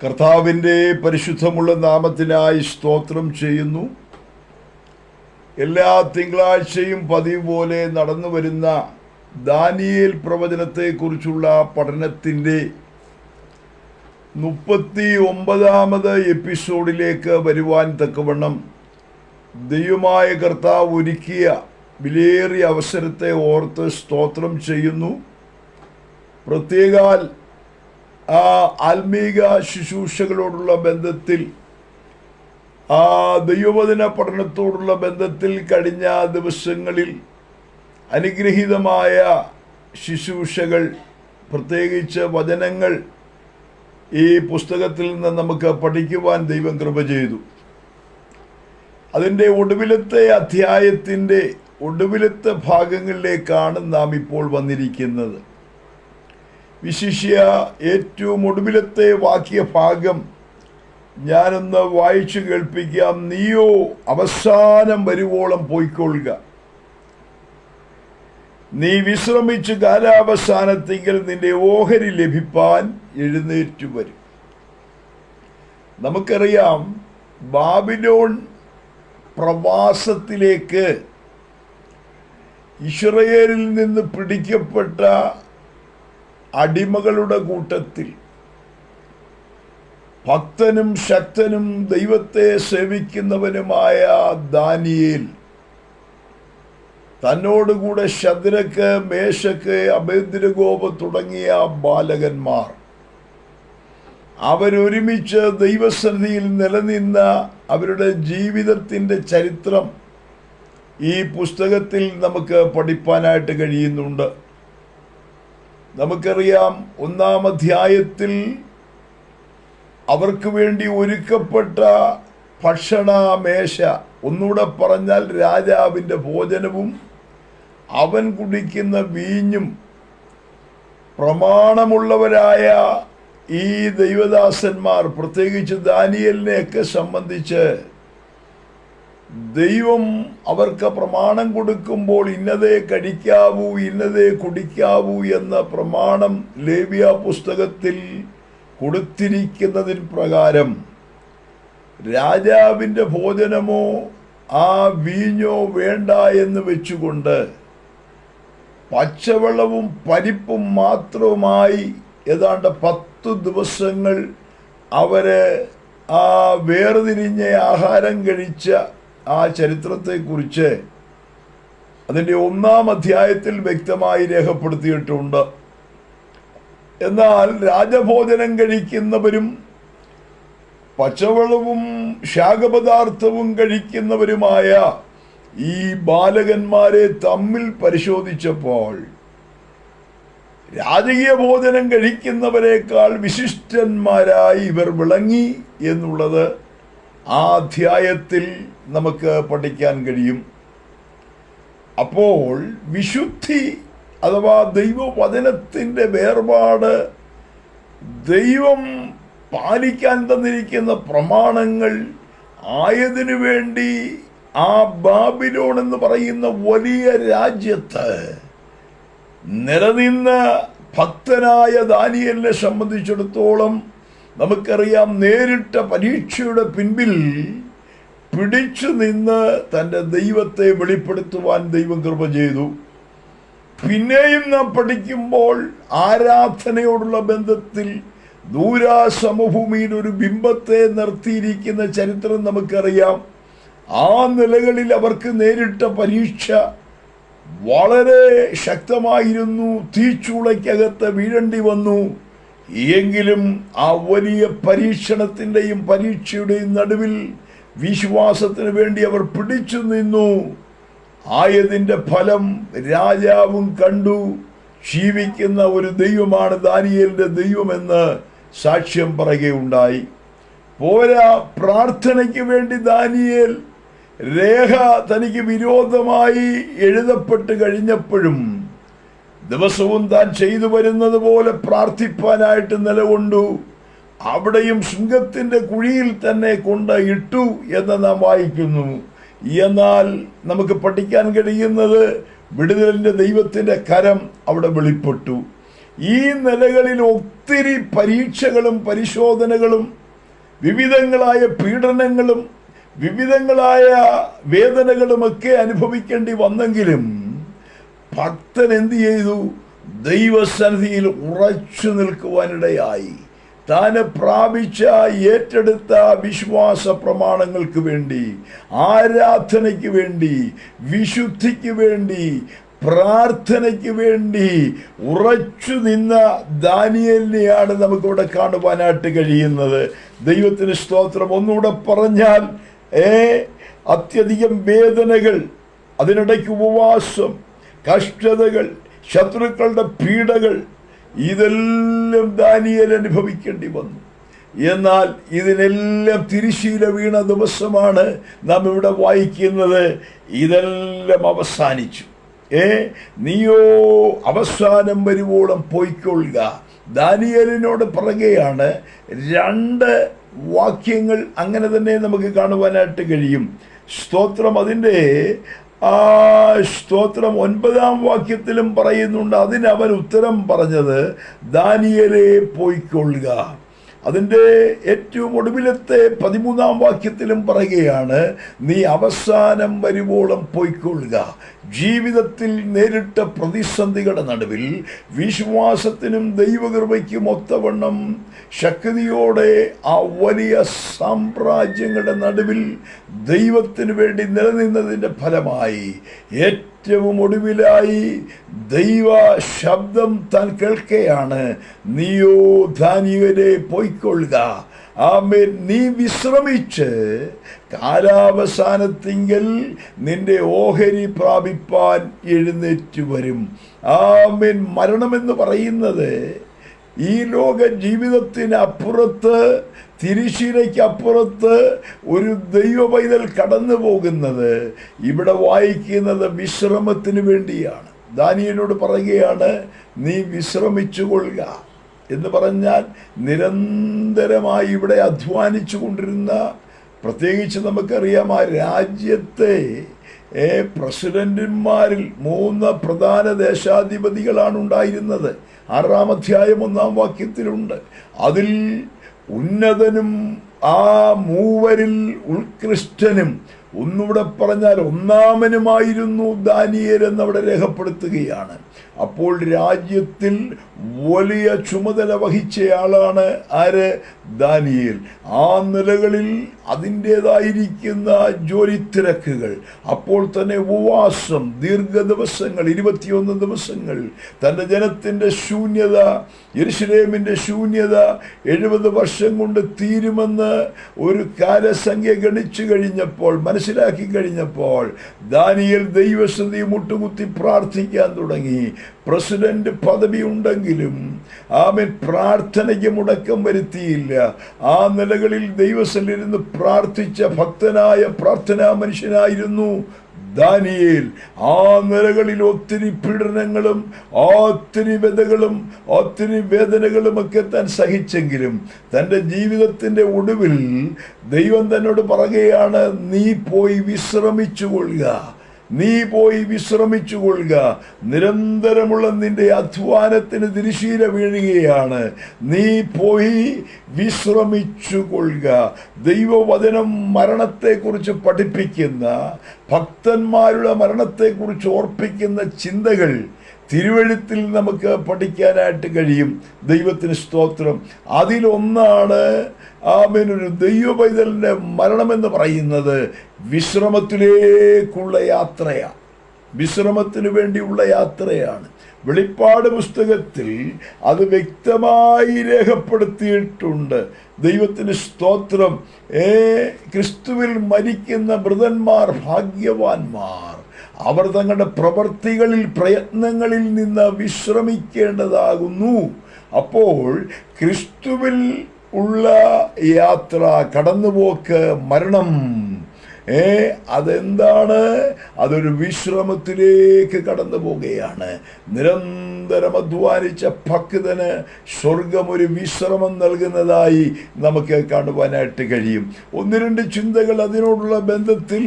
കർത്താവിൻ്റെ പരിശുദ്ധമുള്ള നാമത്തിനായി സ്തോത്രം ചെയ്യുന്നു. എല്ലാ തിങ്കളാഴ്ചയും പതിവ് പോലെ നടന്നു വരുന്ന ദാനിയേൽ പ്രവചനത്തെക്കുറിച്ചുള്ള പഠനത്തിൻ്റെ 39ാമത് എപ്പിസോഡിലേക്ക് വരുവാൻ തക്കവണ്ണം ദൈവമായ കർത്താവ് ഒരുക്കിയ വിലയേറിയ അവസരത്തെ ഓർത്ത് സ്തോത്രം ചെയ്യുന്നു. പ്രത്യേകാൽ ആത്മീക ശുശ്രൂഷകളോടുള്ള ബന്ധത്തിൽ, ദൈവവചന പഠനത്തോടുള്ള ബന്ധത്തിൽ കഴിഞ്ഞ ദിവസങ്ങളിൽ അനുഗ്രഹീതമായ ശുശ്രൂഷകൾ, പ്രത്യേകിച്ച് വചനങ്ങൾ ഈ പുസ്തകത്തിൽ നിന്ന് നമുക്ക് പഠിക്കുവാൻ ദൈവം കൃപ ചെയ്തു. അതിൻ്റെ ഒടുവിലത്തെ അധ്യായത്തിൻ്റെ ഒടുവിലത്തെ ഭാഗങ്ങളിലേക്കാണ് നാം ഇപ്പോൾ വന്നിരിക്കുന്നത്. വിശിഷ്യ ഏറ്റവും ഒടുവിലത്തെ വാക്യഭാഗം ഞാനൊന്ന് വായിച്ചു കേൾപ്പിക്കാം. നീയോ അവസാനം വരുവോളം പോയിക്കൊള്ളുക, നീ വിശ്രമിച്ച് കാലാവസാനത്തെങ്കിൽ നിന്റെ ഓഹരി ലഭിപ്പാൻ എഴുന്നേറ്റു വരും. നമുക്കറിയാം, ബാബിലോൺ പ്രവാസത്തിലേക്ക് ഇസ്രായേലിൽ നിന്ന് പിടിക്കപ്പെട്ട അടിമകളുടെ കൂട്ടത്തിൽ ഭക്തനും ശക്തനും ദൈവത്തെ സേവിക്കുന്നവനുമായ ദാനിയേൽ, തന്നോടുകൂടെ ശദ്രക്ക്, മേശക്ക്, അബേദ്നെഗോ തുടങ്ങിയ ബാലകന്മാർ, അവരൊരുമിച്ച് ദൈവസന്നിധിയിൽ നിലനിന്ന അവരുടെ ജീവിതത്തിൻ്റെ ചരിത്രം ഈ പുസ്തകത്തിൽ നമുക്ക് പഠിപ്പാനായിട്ട് കഴിയുന്നുണ്ട്. നമുക്കറിയാം, 1-ാം അധ്യായത്തിൽ അവർക്ക് വേണ്ടി ഒരുക്കപ്പെട്ട ഭക്ഷണമേശ, ഒന്നുകൂടെ പറഞ്ഞാൽ രാജാവിൻ്റെ ഭോജനവും അവൻ കുടിക്കുന്ന വീഞ്ഞും, പ്രമാണമുള്ളവരായ ഈ ദൈവദാസന്മാർ, പ്രത്യേകിച്ച് ദാനിയേലിനെയൊക്കെ സംബന്ധിച്ച് ദൈവം അവർക്ക് പ്രമാണം കൊടുക്കുമ്പോൾ ഇന്നതേ കഴിക്കാവൂ, ഇന്നതേ കുടിക്കാവൂ എന്ന പ്രമാണം ലേവ്യ പുസ്തകത്തിൽ കൊടുത്തിരിക്കുന്നതിന് പ്രകാരം രാജാവിൻ്റെ ഭോജനമോ ആ വീഞ്ഞോ വേണ്ട എന്ന് വെച്ചുകൊണ്ട് പച്ചവെള്ളവും പരിപ്പും മാത്രവുമായി ഏതാണ്ട് 10 ദിവസങ്ങൾ അവര് വേർതിരിഞ്ഞ ആഹാരം കഴിച്ച ആ ചരിത്രത്തെക്കുറിച്ച് അതിൻ്റെ 1-ാം അധ്യായത്തിൽ വ്യക്തമായി രേഖപ്പെടുത്തിയിട്ടുണ്ട്. എന്നാൽ രാജഭോജനം കഴിക്കുന്നവരും പച്ചവെള്ളവും ശാഖപദാർത്ഥവും കഴിക്കുന്നവരുമായ ഈ ബാലകന്മാരെ തമ്മിൽ പരിശോധിച്ചപ്പോൾ രാജകീയ ഭോജനം കഴിക്കുന്നവരെക്കാൾ വിശിഷ്ടന്മാരായി ഇവർ വിളങ്ങി എന്നുള്ളത് ആ അധ്യായത്തിൽ നമുക്ക് പഠിക്കാൻ കഴിയും. അപ്പോൾ വിശുദ്ധി അഥവാ ദൈവവചനത്തിൻ്റെ വേർപാട്, ദൈവം പാലിക്കാൻ തന്നിരിക്കുന്ന പ്രമാണങ്ങൾ ആയതിനു വേണ്ടി ആ ബാബിലോൺ എന്ന് പറയുന്ന വലിയ രാജ്യത്ത് നിലനിന്ന ഭക്തനായ ദാനിയേലിനെ സംബന്ധിച്ചിടത്തോളം നമുക്കറിയാം, നേരിട്ട പരീക്ഷയുടെ പിൻപിൽ പിടിച്ചു നിന്ന് തൻ്റെ ദൈവത്തെ വെളിപ്പെടുത്തുവാൻ ദൈവം കൃപ ചെയ്തു. പിന്നെയും നാം പഠിക്കുമ്പോൾ ആരാധനയോടുള്ള ബന്ധത്തിൽ ദൂരാസമഭൂമിയിൽ ഒരു ബിംബത്തെ നിർത്തിയിരിക്കുന്ന ചരിത്രം നമുക്കറിയാം. ആ നിലകളിൽ അവർക്ക് നേരിട്ട പരീക്ഷ വളരെ ശക്തമായിരുന്നു. തീച്ചൂളയ്ക്കകത്ത് വീഴേണ്ടി വന്നു. എങ്കിലും ആ വലിയ പരീക്ഷണത്തിൻ്റെയും പരീക്ഷയുടെയും നടുവിൽ വിശ്വാസത്തിന് വേണ്ടി അവർ പിടിച്ചു നിന്നു. ആയതിൻ്റെ ഫലം രാജാവും കണ്ടു. ജീവിക്കുന്ന ഒരു ദൈവമാണ് ദാനിയേലിൻ്റെ ദൈവമെന്ന് സാക്ഷ്യം പറയുകയുണ്ടായി. പോരാ, പ്രാർത്ഥനയ്ക്ക് വേണ്ടി ദാനിയേൽ രേഖ തനിക്ക് വിരോധമായി എഴുതപ്പെട്ട് കഴിഞ്ഞപ്പോഴും ദിവസവും താൻ ചെയ്തു വരുന്നത് പോലെ പ്രാർത്ഥിപ്പാനായിട്ട് നിലകൊണ്ടു. അവിടെയും സിംഹത്തിൻ്റെ കുഴിയിൽ തന്നെ കൊണ്ട് ഇട്ടു എന്ന് നാം വായിക്കുന്നു. എന്നാൽ നമുക്ക് പഠിക്കാൻ കഴിയുന്നത് വിടുതലിൻ്റെ ദൈവത്തിൻ്റെ കരം അവിടെ വെളിപ്പെട്ടു. ഈ നിലകളിൽ ഒത്തിരി പരീക്ഷകളും പരിശോധനകളും വിവിധങ്ങളായ പീഡനങ്ങളും വിവിധങ്ങളായ വേദനകളുമൊക്കെ അനുഭവിക്കേണ്ടി വന്നെങ്കിലും ഭക്തൻ എന്ത് ചെയ്തു? ദൈവസന്നിധിയിൽ ഉറച്ചു നിൽക്കുവാനിടയായി. താന് പ്രാപിച്ച ഏറ്റെടുത്ത വിശ്വാസ പ്രമാണങ്ങൾക്ക് വേണ്ടി, ആരാധനയ്ക്ക് വേണ്ടി, വിശുദ്ധിക്ക് വേണ്ടി, പ്രാർത്ഥനയ്ക്ക് വേണ്ടി ഉറച്ചു നിന്ന ദാനിയേലിനെയാണ് നമുക്കിവിടെ കാണുവാനായിട്ട് കഴിയുന്നത്. ദൈവത്തിന് സ്തോത്രം. ഒന്നുകൂടെ പറഞ്ഞാൽ അത്യധികം വേദനകൾ, അതിനിടയ്ക്ക് ഉപവാസം, കഷ്ടതകൾ, ശത്രുക്കളുടെ പീഡകൾ, ഇതെല്ലാം ദാനിയേൽ അനുഭവിക്കേണ്ടി വന്നു. എന്നാൽ ഇതിനെല്ലാം തിരശ്ശീല വീണ ദിവസമാണ് നാം ഇവിടെ വായിക്കുന്നത്. ഇതെല്ലാം അവസാനിച്ചു. നീയോ അവസാനം വരുവോളം പോയിക്കൊള്ളുക. ദാനിയേലിനോട് പറയുകയാണ്. 2 വാക്യങ്ങൾ അങ്ങനെ തന്നെ നമുക്ക് കാണുവാനായിട്ട് കഴിയും. സ്തോത്രം. അതിൻ്റെ സ്തോത്രം 9-ാം വാക്യത്തിലും പറയുന്നുണ്ട്. അതിനവൻ ഉത്തരം പറഞ്ഞത്, ദാനിയേലേ പോയിക്കൊള്ളുക. അതിൻ്റെ ഏറ്റവും ഒടുവിലത്തെ 13-ാം വാക്യത്തിലും പറയുകയാണ്, നീ അവസാനം വരുവോളം പോയിക്കൊള്ളുക. ജീവിതത്തിൽ നേരിട്ട പ്രതിസന്ധികളുടെ നടുവിൽ വിശ്വാസത്തിനും ദൈവകൃപയ്ക്കും ഒത്തവണ്ണം ശക്തിയോടെ ആ വലിയ സാമ്രാജ്യങ്ങളുടെ നടുവിൽ ദൈവത്തിന് വേണ്ടി നിലനിന്നതിൻ്റെ ഫലമായി ഏറ്റവും ഒടുവിലായി ദൈവ ശബ്ദം താൻ കേൾക്കുകയാണ്, നീയോ ദാനിയേലേ പോയിക്കൊള്ളുക. ആമേൻ. നീ വിശ്രമിച്ച് കാലാവസാനത്തിങ്കൽ നിന്റെ ഓഹരി പ്രാപിപ്പാൻ എഴുന്നേറ്റ് വരും. ആമേൻ. മരണമെന്ന് പറയുന്നത് ഈ ലോക ജീവിതത്തിന് അപ്പുറത്ത്, തിരശ്ശീലയ്ക്കപ്പുറത്ത് ഒരു ദൈവ പൈതൽ കടന്നു പോകുന്നത് ഇവിടെ വായിക്കുന്നത് വിശ്രമത്തിന് വേണ്ടിയാണ്. ദാനിയേലിനോട് പറയുകയാണ്, നീ വിശ്രമിച്ചു കൊള്ളുക എന്ന് പറഞ്ഞാൽ നിരന്തരമായി ഇവിടെ അധ്വാനിച്ചു കൊണ്ടിരുന്ന, പ്രത്യേകിച്ച് നമുക്കറിയാം ആ രാജ്യത്തെ പ്രസിഡന്റുമാരിൽ 3 പ്രധാന ദേശാധിപതികളാണ് ഉണ്ടായിരുന്നത്. 6-ാം അധ്യായം 1-ാം വാക്യത്തിലുണ്ട്. അതിൽ ഉന്നതനും ആ 3 ഉത്കൃഷ്ടനും, ഒന്നുകൂടെ പറഞ്ഞാൽ ഒന്നാമനുമായിരുന്നു ദാനിയേൽ എന്നവിടെ രേഖപ്പെടുത്തുകയാണ്. അപ്പോൾ രാജ്യത്തിൽ വലിയ ചുമതല വഹിച്ചയാളാണ് ആര്? ദാനിയേൽ. ആ നിലകളിൽ അതിൻ്റേതായിരിക്കുന്ന ജോലി തിരക്കുകൾ, അപ്പോൾ തന്നെ ഉപവാസം, ദീർഘദിവസങ്ങൾ, 21 ദിവസങ്ങൾ, തൻ്റെ ജനത്തിൻ്റെ ശൂന്യത, യെരൂശലേമിൻ്റെ ശൂന്യത 70 വർഷം കൊണ്ട് തീരുമെന്ന് ഒരു കാലസംഖ്യ ഗണിച്ചു കഴിഞ്ഞപ്പോൾ, മനസ്സിലാക്കി കഴിഞ്ഞപ്പോൾ ദാനിയേൽ ദൈവസന്നിധി മുട്ടുകുത്തി പ്രാർത്ഥിക്കാൻ തുടങ്ങി. പ്രസിഡന്റ് പദവി ഉണ്ടെങ്കിലും ആമേൻ പ്രാർത്ഥനയ്ക്ക് മുടക്കം വരുത്തിയില്ല. ആ നിലകളിൽ ദൈവസന്നിധിയിലിരുന്ന് പ്രാർത്ഥിച്ച ഭക്തനായ പ്രാർത്ഥനാ മനുഷ്യനായിരുന്നു ദാനിയേൽ. ആ നിലകളിൽ ഒത്തിരി പീഡനങ്ങളും ഒത്തിരി വ്യതകളും ഒത്തിരി വേദനകളുമൊക്കെ താൻ സഹിച്ചെങ്കിലും തൻ്റെ ജീവിതത്തിൻ്റെ ഒടുവിൽ ദൈവം തന്നോട് പറയുകയാണ്, നീ പോയി വിശ്രമിച്ചു കൊള്ളുക, നീ പോയി വിശ്രമിച്ചു കൊള്ളുക. നിരന്തരമുള്ള നിന്റെ അധ്വാനത്തിന് തിരശ്ശീല വീഴുകയാണ്. നീ പോയി വിശ്രമിച്ചു കൊള്ളുക. ദൈവവചനം മരണത്തെക്കുറിച്ച് പഠിപ്പിക്കുന്ന, ഭക്തന്മാരുടെ മരണത്തെക്കുറിച്ച് ഓർപ്പിക്കുന്ന ചിന്തകൾ തിരുവെഴുത്തിൽ നമുക്ക് പഠിക്കാനായിട്ട് കഴിയും. ദൈവത്തിന് സ്തോത്രം. അതിലൊന്നാണ് ഒരു ദൈവ പൈതലിൻ്റെ മരണമെന്ന് പറയുന്നത് വിശ്രമത്തിലേക്കുള്ള യാത്രയാണ്. വിശ്രമത്തിന് വേണ്ടിയുള്ള യാത്രയാണ്. വെളിപ്പാട് പുസ്തകത്തിൽ അത് വ്യക്തമായി രേഖപ്പെടുത്തിയിട്ടുണ്ട്. ദൈവത്തിന് സ്തോത്രം. ക്രിസ്തുവിൽ മരിക്കുന്ന മൃതന്മാർ ഭാഗ്യവാന്മാർ. അവർ തങ്ങളുടെ പ്രവൃത്തികളിൽ, പ്രയത്നങ്ങളിൽ നിന്ന് വിശ്രമിക്കേണ്ടതാകുന്നു. അപ്പോൾ ക്രിസ്തുവിൽ ഉള്ള യാത്ര, കടന്നുപോക്ക്, മരണം, അതെന്താണ്? അതൊരു വിശ്രമത്തിലേക്ക് കടന്നു പോകുകയാണ്. നിരന്തരം അധ്വാനിച്ച ഭക്തന് സ്വർഗം ഒരു വിശ്രമം നൽകുന്നതായി നമുക്ക് കാണുവാനായിട്ട് കഴിയും. 1-2 ചിന്തകൾ അതിനോടുള്ള ബന്ധത്തിൽ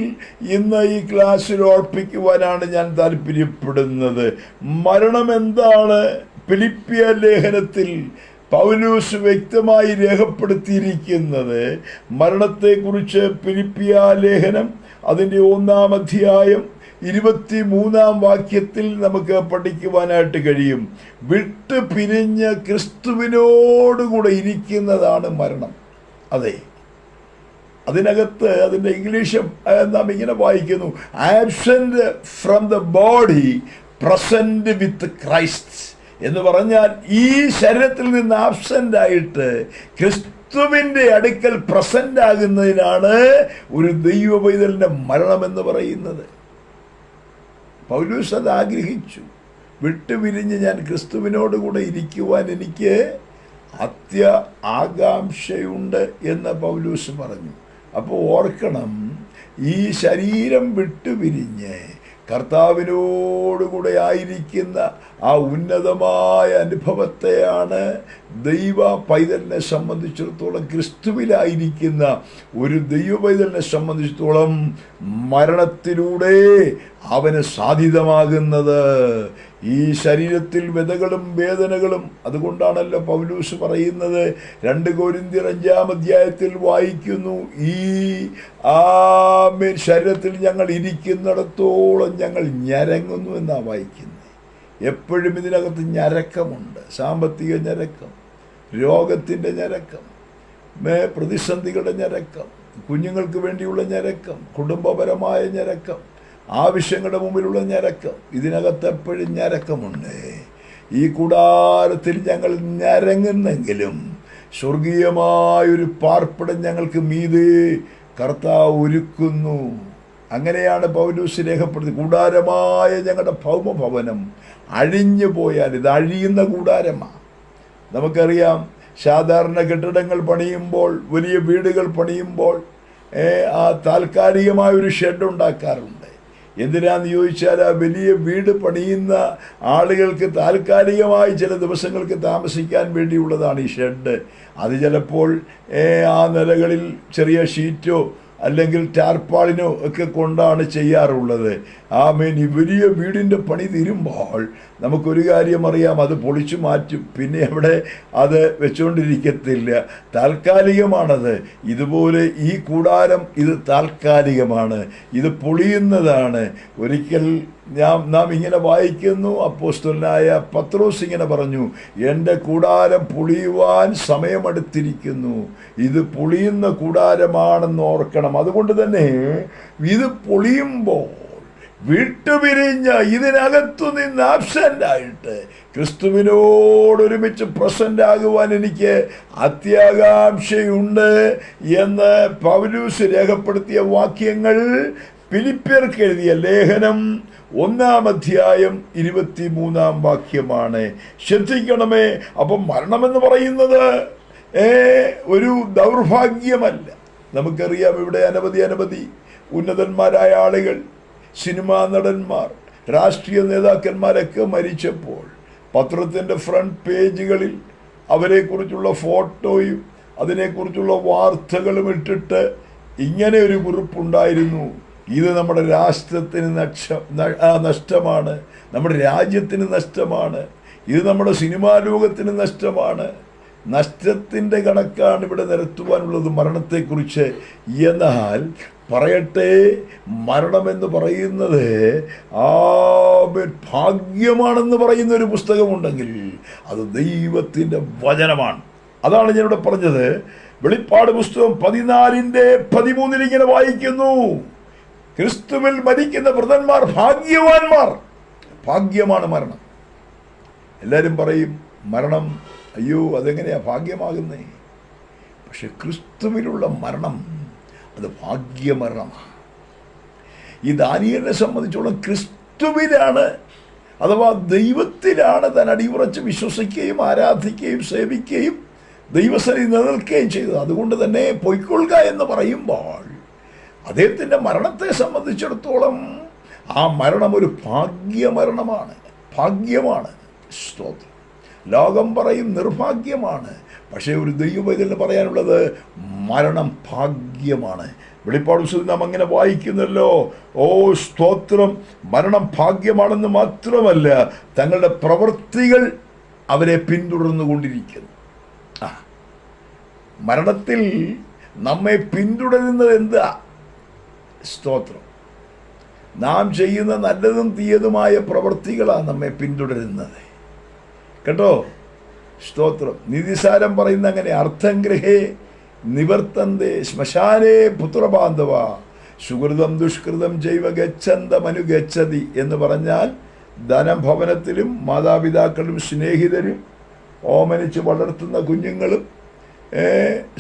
ഇന്ന് ഈ ക്ലാസ്സിൽ ഓർപ്പിക്കുവാനാണ് ഞാൻ താല്പര്യപ്പെടുന്നത്. മരണം എന്താണ്? ഫിലിപ്പിയ ലേഖനത്തിൽ പൗലോസ് വ്യക്തമായി രേഖപ്പെടുത്തിയിരിക്കുന്നത് മരണത്തെക്കുറിച്ച്. ഫിലിപ്പിയ ലേഖനം അതിൻ്റെ 1-ാം അധ്യായം 23-ാം വാക്യത്തിൽ നമുക്ക് പഠിക്കുവാനായിട്ട് കഴിയും. വിട്ടു പിരിഞ്ഞ് ക്രിസ്തുവിനോടുകൂടെ ഇരിക്കുന്നതാണ് മരണം. അതെ, അതിനകത്ത് അതിൻ്റെ ഇംഗ്ലീഷ് നാം ഇങ്ങനെ വായിക്കുന്നു: absent from the body, present with Christ. എന്ന് പറഞ്ഞാൽ ഈ ശരീരത്തിൽ നിന്ന് ആബ്സെന്റ് ആയിട്ട് ക്രിസ്തുവിൻ്റെ അടുക്കൽ പ്രസന്റ് ആകുന്നതിനാണ് ഒരു ദൈവ പൈതലിൻ്റെ മരണമെന്ന് പറയുന്നത്. പൗലോസ് അത് ആഗ്രഹിച്ചു. വിട്ടുപിരിഞ്ഞ് ഞാൻ ക്രിസ്തുവിനോടുകൂടെ ഇരിക്കുവാൻ എനിക്ക് ആകാംക്ഷയുണ്ട് എന്ന് പൗലോസ് പറഞ്ഞു. അപ്പോൾ ഓർക്കണം, ഈ ശരീരം വിട്ടുപിരിഞ്ഞ് കർത്താവിനോടുകൂടെ ആയിരിക്കുന്ന ആ ഉന്നതമായ അനുഭവത്തെയാണ് ദൈവ പൈതലിനെ സംബന്ധിച്ചിടത്തോളം, ക്രിസ്തുവിലായിരിക്കുന്ന ഒരു ദൈവ പൈതലിനെ സംബന്ധിച്ചിടത്തോളം മരണത്തിലൂടെ അവന് സാധ്യതമാകുന്നത്. ഈ ശരീരത്തിൽ വ്യതകളും വേദനകളും. അതുകൊണ്ടാണല്ലോ പൗലോസ് പറയുന്നത്, 2 കൊരിന്ത്യർ 5-ാം അധ്യായത്തിൽ വായിക്കുന്നു, ഈ ശരീരത്തിൽ ഞങ്ങൾ ഇരിക്കുന്നിടത്തോളം ഞങ്ങൾ ഞരങ്ങുന്നു എന്നാണ് വായിക്കുന്നത്. എപ്പോഴും ഇതിനകത്ത് ഞരക്കമുണ്ട്. സാമ്പത്തിക ഞരക്കം, രോഗത്തിൻ്റെ ഞരക്കം, പ്രതിസന്ധികളുടെ ഞരക്കം, കുഞ്ഞുങ്ങൾക്ക് വേണ്ടിയുള്ള ഞരക്കം, കുടുംബപരമായ ഞരക്കം, ആവശ്യങ്ങളുടെ മുമ്പിലുള്ള ഞരക്കം. ഇതിനകത്ത് എപ്പോഴും ഞരക്കമുണ്ട്. ഈ കൂടാരത്തിൽ ഞങ്ങൾ ഞരങ്ങുന്നെങ്കിലും സ്വർഗീയമായൊരു പാർപ്പിടം ഞങ്ങൾക്ക് മീതെ കർത്താവ് ഒരുക്കുന്നു. അങ്ങനെയാണ് പൗലോസ് രേഖപ്പെടുത്തി. കൂടാരമായ ഞങ്ങളുടെ ഭൗമഭവനം അഴിഞ്ഞു പോയാൽ, ഇത് അഴിയുന്ന കൂടാരമാണ്. നമുക്കറിയാം, സാധാരണ കെട്ടിടങ്ങൾ പണിയുമ്പോൾ, വലിയ വീടുകൾ പണിയുമ്പോൾ ആ താൽക്കാലികമായൊരു ഷെഡ് ഉണ്ടാക്കാറുണ്ട്. എന്തിനാന്ന് ചോദിച്ചാൽ, ആ വലിയ വീട് പണിയുന്ന ആളുകൾക്ക് താൽക്കാലികമായി ചില ദിവസങ്ങൾക്ക് താമസിക്കാൻ വേണ്ടിയുള്ളതാണ് ഈ ഷെഡ്. അത് ചിലപ്പോൾ ആ നിലകളിൽ ചെറിയ ഷീറ്റോ അല്ലെങ്കിൽ ടാർപ്പാളിനോ ഒക്കെ കൊണ്ടാണ് ചെയ്യാറുള്ളത്. ഈ വലിയ വീടിൻ്റെ പണി തീരുമ്പോൾ നമുക്കൊരു കാര്യം അറിയാം, അത് പൊളിച്ചു മാറ്റും. പിന്നെ അവിടെ അത് വെച്ചുകൊണ്ടിരിക്കത്തില്ല, താൽക്കാലികമാണത്. ഇതുപോലെ ഈ കൂടാരം ഇത് താൽക്കാലികമാണ്, ഇത് പൊളിയുന്നതാണ്. ഒരിക്കൽ നാം ഇങ്ങനെ വായിക്കുന്നു, അപ്പോസ്തലനായ പത്രോസ് ഇങ്ങനെ പറഞ്ഞു, എൻ്റെ കൂടാരം പൊളിയുവാൻ സമയമെടുത്തിരിക്കുന്നു. ഇത് പൊളിയുന്ന കൂടാരമാണെന്ന് ഓർക്കണം. അതുകൊണ്ട് തന്നെ ഇത് പൊളിയുമ്പോൾ വിട്ടുപിരിഞ്ഞ് ഇതിനകത്തു നിന്ന് ആബ്സെൻ്റ് ആയിട്ട് ക്രിസ്തുവിനോടൊരുമിച്ച് പ്രസൻ്റ് ആകുവാൻ എനിക്ക് അത്യാകാംക്ഷയുണ്ട് എന്ന് പൗലോസ് രേഖപ്പെടുത്തിയ വാക്യങ്ങൾ ഫിലിപ്പിയർക്ക് എഴുതിയ ലേഖനം 1-ാം അധ്യായം 23-ാം വാക്യമാണ്. ശ്രദ്ധിക്കണമേ. അപ്പം മരണമെന്ന് പറയുന്നത് ഒരു ദൗർഭാഗ്യമല്ല. നമുക്കറിയാം, ഇവിടെ അനവധി ഉന്നതന്മാരായ ആളുകൾ, സിനിമാ നടന്മാർ, രാഷ്ട്രീയ നേതാക്കന്മാരൊക്കെ മരിച്ചപ്പോൾ പത്രത്തിൻ്റെ ഫ്രണ്ട് പേജുകളിൽ അവരെക്കുറിച്ചുള്ള ഫോട്ടോയും അതിനെക്കുറിച്ചുള്ള വാർത്തകളും ഇട്ടിട്ട് ഇങ്ങനെ ഒരു കുറിപ്പുണ്ടായിരുന്നു: ഇത് നമ്മുടെ രാഷ്ട്രത്തിന് നഷ്ടമാണ്, നമ്മുടെ രാജ്യത്തിന് നഷ്ടമാണ്, ഇത് നമ്മുടെ സിനിമാ ലോകത്തിന് നഷ്ടമാണ്. നഷ്ടത്തിൻ്റെ കണക്കാണ് ഇവിടെ നിരത്തുവാനുള്ളത് മരണത്തെക്കുറിച്ച്. എന്നാൽ പറയട്ടെ, മരണമെന്ന് പറയുന്നത് ഭാഗ്യമാണെന്ന് പറയുന്ന ഒരു പുസ്തകമുണ്ടെങ്കിൽ അത് ദൈവത്തിൻ്റെ വചനമാണ്. അതാണ് ഞാനിവിടെ പറഞ്ഞത്. വെളിപ്പാട് പുസ്തകം 14:13 ഇങ്ങനെ വായിക്കുന്നു: ക്രിസ്തുവിൽ മരിക്കുന്ന വൃതന്മാർ ഭാഗ്യവാന്മാർ. ഭാഗ്യമാണ് മരണം. എല്ലാവരും പറയും, മരണം അയ്യോ അതെങ്ങനെയാ ഭാഗ്യമാകുന്നേ? പക്ഷെ ക്രിസ്തുവിലുള്ള മരണം അത് ഭാഗ്യമരണമാണ്. ഈ ദാനിയേലിനെ സംബന്ധിച്ചോളം ക്രിസ്തുവിലാണ്, അഥവാ ദൈവത്തിലാണ് താൻ അടിയുറച്ച് വിശ്വസിക്കുകയും ആരാധിക്കുകയും സേവിക്കുകയും ദൈവസന്നിധി നിലനിൽക്കുകയും ചെയ്തത്. അതുകൊണ്ട് തന്നെ പൊയ്ക്കൊള്ളുക എന്ന് പറയുമ്പോൾ അദ്ദേഹത്തിൻ്റെ മരണത്തെ സംബന്ധിച്ചിടത്തോളം ആ മരണം ഒരു ഭാഗ്യമരണമാണ്. ഭാഗ്യമാണ്. സ്തോത്രം. ലോകം പറയും നിർഭാഗ്യമാണ്. പക്ഷേ ഒരു ദൈവപൈതലിന് പറയാനുള്ളത് മരണം ഭാഗ്യമാണ്. വെളിപ്പാട് പുസ്തകത്തിൽ നാം അങ്ങനെ വായിക്കുന്നല്ലോ. ഓ സ്തോത്രം! മരണം ഭാഗ്യമാണെന്ന് മാത്രമല്ല, തങ്ങളുടെ പ്രവൃത്തികൾ അവരെ പിന്തുടർന്നു കൊണ്ടിരിക്കുന്നു. മരണത്തിൽ നമ്മെ പിന്തുടരുന്നത് എന്താ? സ്തോത്രം. നാം ചെയ്യുന്ന നല്ലതും തീയതുമായ പ്രവൃത്തികളാണ് നമ്മെ പിന്തുടരുന്നത് കേട്ടോ. സ്തോത്രം. നിധിസാരം പറയുന്ന അങ്ങനെ, അർത്ഥം ഗൃഹേ നിവർത്തന്തേ ശ്മശാനേ പുത്രബാന്ധവ സുഹൃതം ദുഷ്കൃതം ജൈവ ഗച്ഛന്തമനുഗച്ഛതി എന്ന് പറഞ്ഞാൽ, ധനം ഭവനത്തിലും മാതാപിതാക്കളും സ്നേഹിതരും ഓമനിച്ച് വളർത്തുന്ന കുഞ്ഞുങ്ങളും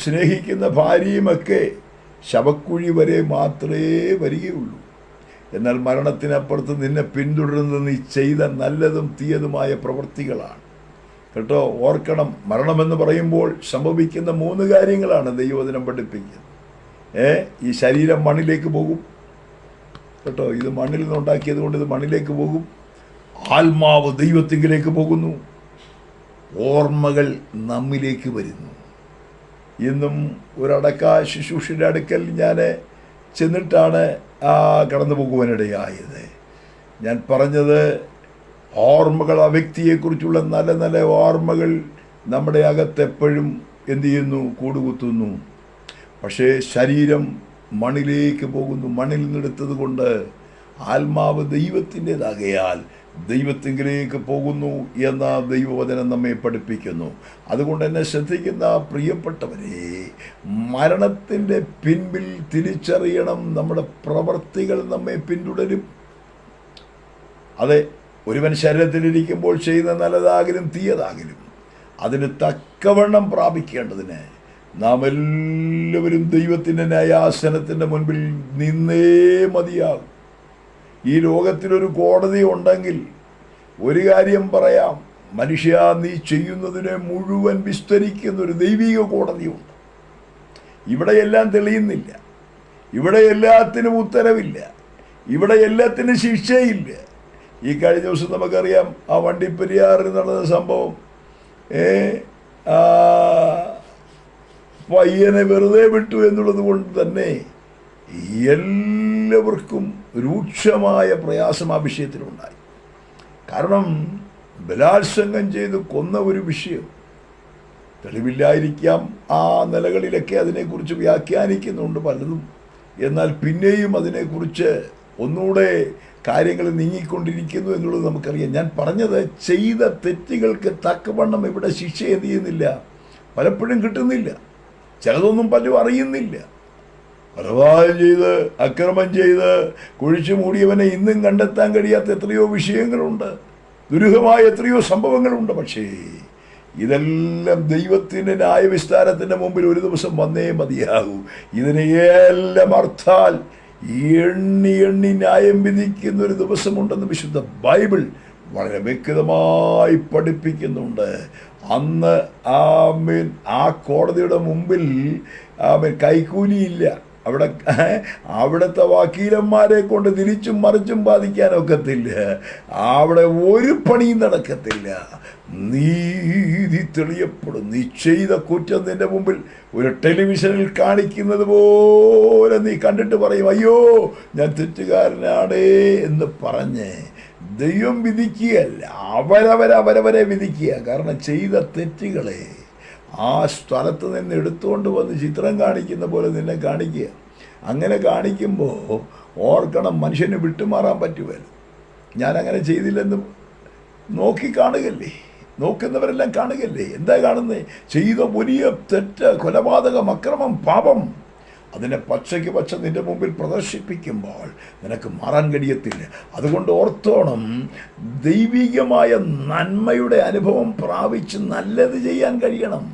സ്നേഹിക്കുന്ന ഭാര്യയുമൊക്കെ ശവക്കുഴി വരെ മാത്രമേ വരികയുള്ളൂ. എന്നാൽ മരണത്തിനപ്പുറത്ത് നിന്നെ പിന്തുടരുന്നത് നീ ചെയ്ത നല്ലതും തീയതുമായ പ്രവൃത്തികളാണ് കേട്ടോ. ഓർക്കണം, മരണമെന്ന് പറയുമ്പോൾ സംഭവിക്കുന്ന 3 കാര്യങ്ങളാണ് ദൈവവചനം പഠിപ്പിക്കുന്നത്. ഈ ശരീരം മണ്ണിലേക്ക് പോകും കേട്ടോ. ഇത് മണ്ണിൽ നിന്നുണ്ടാക്കിയത് കൊണ്ട് ഇത് മണ്ണിലേക്ക് പോകും. ആത്മാവ് ദൈവത്തിങ്കിലേക്ക് പോകുന്നു. ഓർമ്മകൾ നമ്മിലേക്ക് വരുന്നു. ഇന്നും ഒരടക്ക ശുശ്രൂഷയുടെ അടുക്കൽ ഞാൻ ചെന്നിട്ടാണ് കടന്നു പോകുവാനിടയായത്. ഞാൻ പറഞ്ഞത്, ഓർമ്മകൾ, ആ വ്യക്തിയെക്കുറിച്ചുള്ള നല്ല നല്ല ഓർമ്മകൾ നമ്മുടെ അകത്തെപ്പോഴും എന്തു ചെയ്യുന്നു? കൂടുകുത്തുന്നു. പക്ഷേ ശരീരം മണ്ണിലേക്ക് പോകുന്നു. മണ്ണിൽ നിന്നെടുത്തത് കൊണ്ട് ആത്മാവ് ദൈവത്തിൻ്റെതാകയാൽ ദൈവത്തിങ്കിലേക്ക് പോകുന്നു എന്ന ദൈവവചനം നമ്മെ പഠിപ്പിക്കുന്നു. അതുകൊണ്ട് എന്നെ ശ്രദ്ധിക്കുന്ന പ്രിയപ്പെട്ടവരെ, മരണത്തിൻ്റെ പിൻപിൽ തിരിച്ചറിയണം, നമ്മുടെ പ്രവൃത്തികൾ നമ്മെ പിന്തുടരും. അതെ, ഒരുവൻ ശരീരത്തിലിരിക്കുമ്പോൾ ചെയ്യുന്ന നല്ലതാകലും തീയതാകലും അതിന് തക്കവണ്ണം പ്രാപിക്കേണ്ടതിന് നാം എല്ലാവരും ദൈവത്തിൻ്റെ ന്യായാസനത്തിൻ്റെ മുൻപിൽ നിന്നേ മതിയാകും. ഈ ലോകത്തിലൊരു കോടതി ഉണ്ടെങ്കിൽ ഒരു കാര്യം പറയാം, മനുഷ്യ, നീ ചെയ്യുന്നതിനെ മുഴുവൻ വിസ്തരിക്കുന്നൊരു ദൈവിക കോടതിയുണ്ട്. ഇവിടെ എല്ലാം തെളിയുന്നില്ല, ഇവിടെ എല്ലാത്തിനും ഉത്തരവില്ല, ഇവിടെ എല്ലാത്തിനും ശിക്ഷയില്ല. ഈ കഴിഞ്ഞ ദിവസം നമുക്കറിയാം, ആ വണ്ടിപ്പെരിയാറിൽ നടന്ന സംഭവം. പയ്യനെ വെറുതെ വിട്ടു എന്നുള്ളത് കൊണ്ട് തന്നെ എല്ലാവർക്കും രൂക്ഷമായ പ്രയാസം ആ വിഷയത്തിലുണ്ടായി. കാരണം ബലാത്സംഗം ചെയ്ത് കൊന്ന ഒരു വിഷയം. തെളിവില്ലായിരിക്കാം, ആ നിലകളിലൊക്കെ അതിനെക്കുറിച്ച് വ്യാഖ്യാനിക്കുന്നുണ്ട് പലതും. എന്നാൽ പിന്നെയും അതിനെക്കുറിച്ച് ഒന്നുകൂടെ കാര്യങ്ങൾ നീങ്ങിക്കൊണ്ടിരിക്കുന്നു എന്നുള്ളത് നമുക്കറിയാം. ഞാൻ പറഞ്ഞത്, ചെയ്ത തെറ്റുകൾക്ക് തക്കവണ്ണം ഇവിടെ ശിക്ഷ എന്ത് ചെയ്യുന്നില്ല, പലപ്പോഴും കിട്ടുന്നില്ല. ചിലതൊന്നും പലരും അറിയുന്നില്ല. കൊലപാതകം ചെയ്ത്, അക്രമം ചെയ്ത് കുഴിച്ചു മൂടിയവനെ ഇന്നും കണ്ടെത്താൻ കഴിയാത്ത എത്രയോ വിഷയങ്ങളുണ്ട്, ദുരൂഹമായ എത്രയോ സംഭവങ്ങളുണ്ട്. പക്ഷേ ഇതെല്ലാം ദൈവത്തിൻ്റെ ന്യായവിസ്താരത്തിൻ്റെ മുമ്പിൽ ഒരു ദിവസം വന്നേ മതിയാകൂ. ഇതിനെയെല്ലാം അർത്ഥാൽ എണ്ണി എണ്ണി ന്യായം വിധിക്കുന്ന ഒരു ദിവസമുണ്ടെന്ന് വിശുദ്ധ ബൈബിൾ വളരെ വ്യക്തമായി പഠിപ്പിക്കുന്നുണ്ട്. അന്ന് ആ കോടതിയുടെ മുമ്പിൽ കൈക്കൂലിയില്ല. അവിടുത്തെ വക്കീലന്മാരെ കൊണ്ട് തിരിച്ചും മറിച്ചും ബാധിക്കാനൊക്കത്തില്ല. അവിടെ ഒരു പണിയും നടക്കത്തില്ല. നീതി തെളിയപ്പെടും. നീ ചെയ്ത കുറ്റം നിന്റെ മുമ്പിൽ ഒരു ടെലിവിഷനിൽ കാണിക്കുന്നത് പോലെ നീ കണ്ടിട്ട് പറയും, അയ്യോ ഞാൻ തെറ്റുകാരനാണേ എന്ന് പറഞ്ഞ് ദൈവം വിധിക്കുകയല്ല, അവരവരെ വിധിക്കുക. കാരണം ചെയ്ത തെറ്റുകളെ ആ സ്ഥലത്ത് നിന്ന് എടുത്തുകൊണ്ട് വന്ന് ചിത്രം കാണിക്കുന്ന പോലെ നിന്നെ കാണിക്കുക. അങ്ങനെ കാണിക്കുമ്പോൾ ഓർക്കണം, മനുഷ്യന് വിട്ടുമാറാൻ പറ്റുമല്ലോ. ഞാനങ്ങനെ ചെയ്തില്ലെന്ന് നോക്കി കാണുകല്ലേ, നോക്കുന്നവരെല്ലാം കാണുകല്ലേ. എന്താ കാണുന്നത്? ചെയ്ത വലിയ തെറ്റ്, കൊലപാതകം, അക്രമം, പാപം, അതിനെ പച്ചയ്ക്ക് പച്ച നിന്റെ മുമ്പിൽ പ്രദർശിപ്പിക്കുമ്പോൾ നിനക്ക് മാറാൻ കഴിയത്തില്ല. അതുകൊണ്ട് ഓർത്തോണം, ദൈവികമായ നന്മയുടെ അനുഭവം പ്രാപിച്ച് നല്ലത് ചെയ്യാൻ കഴിയണം.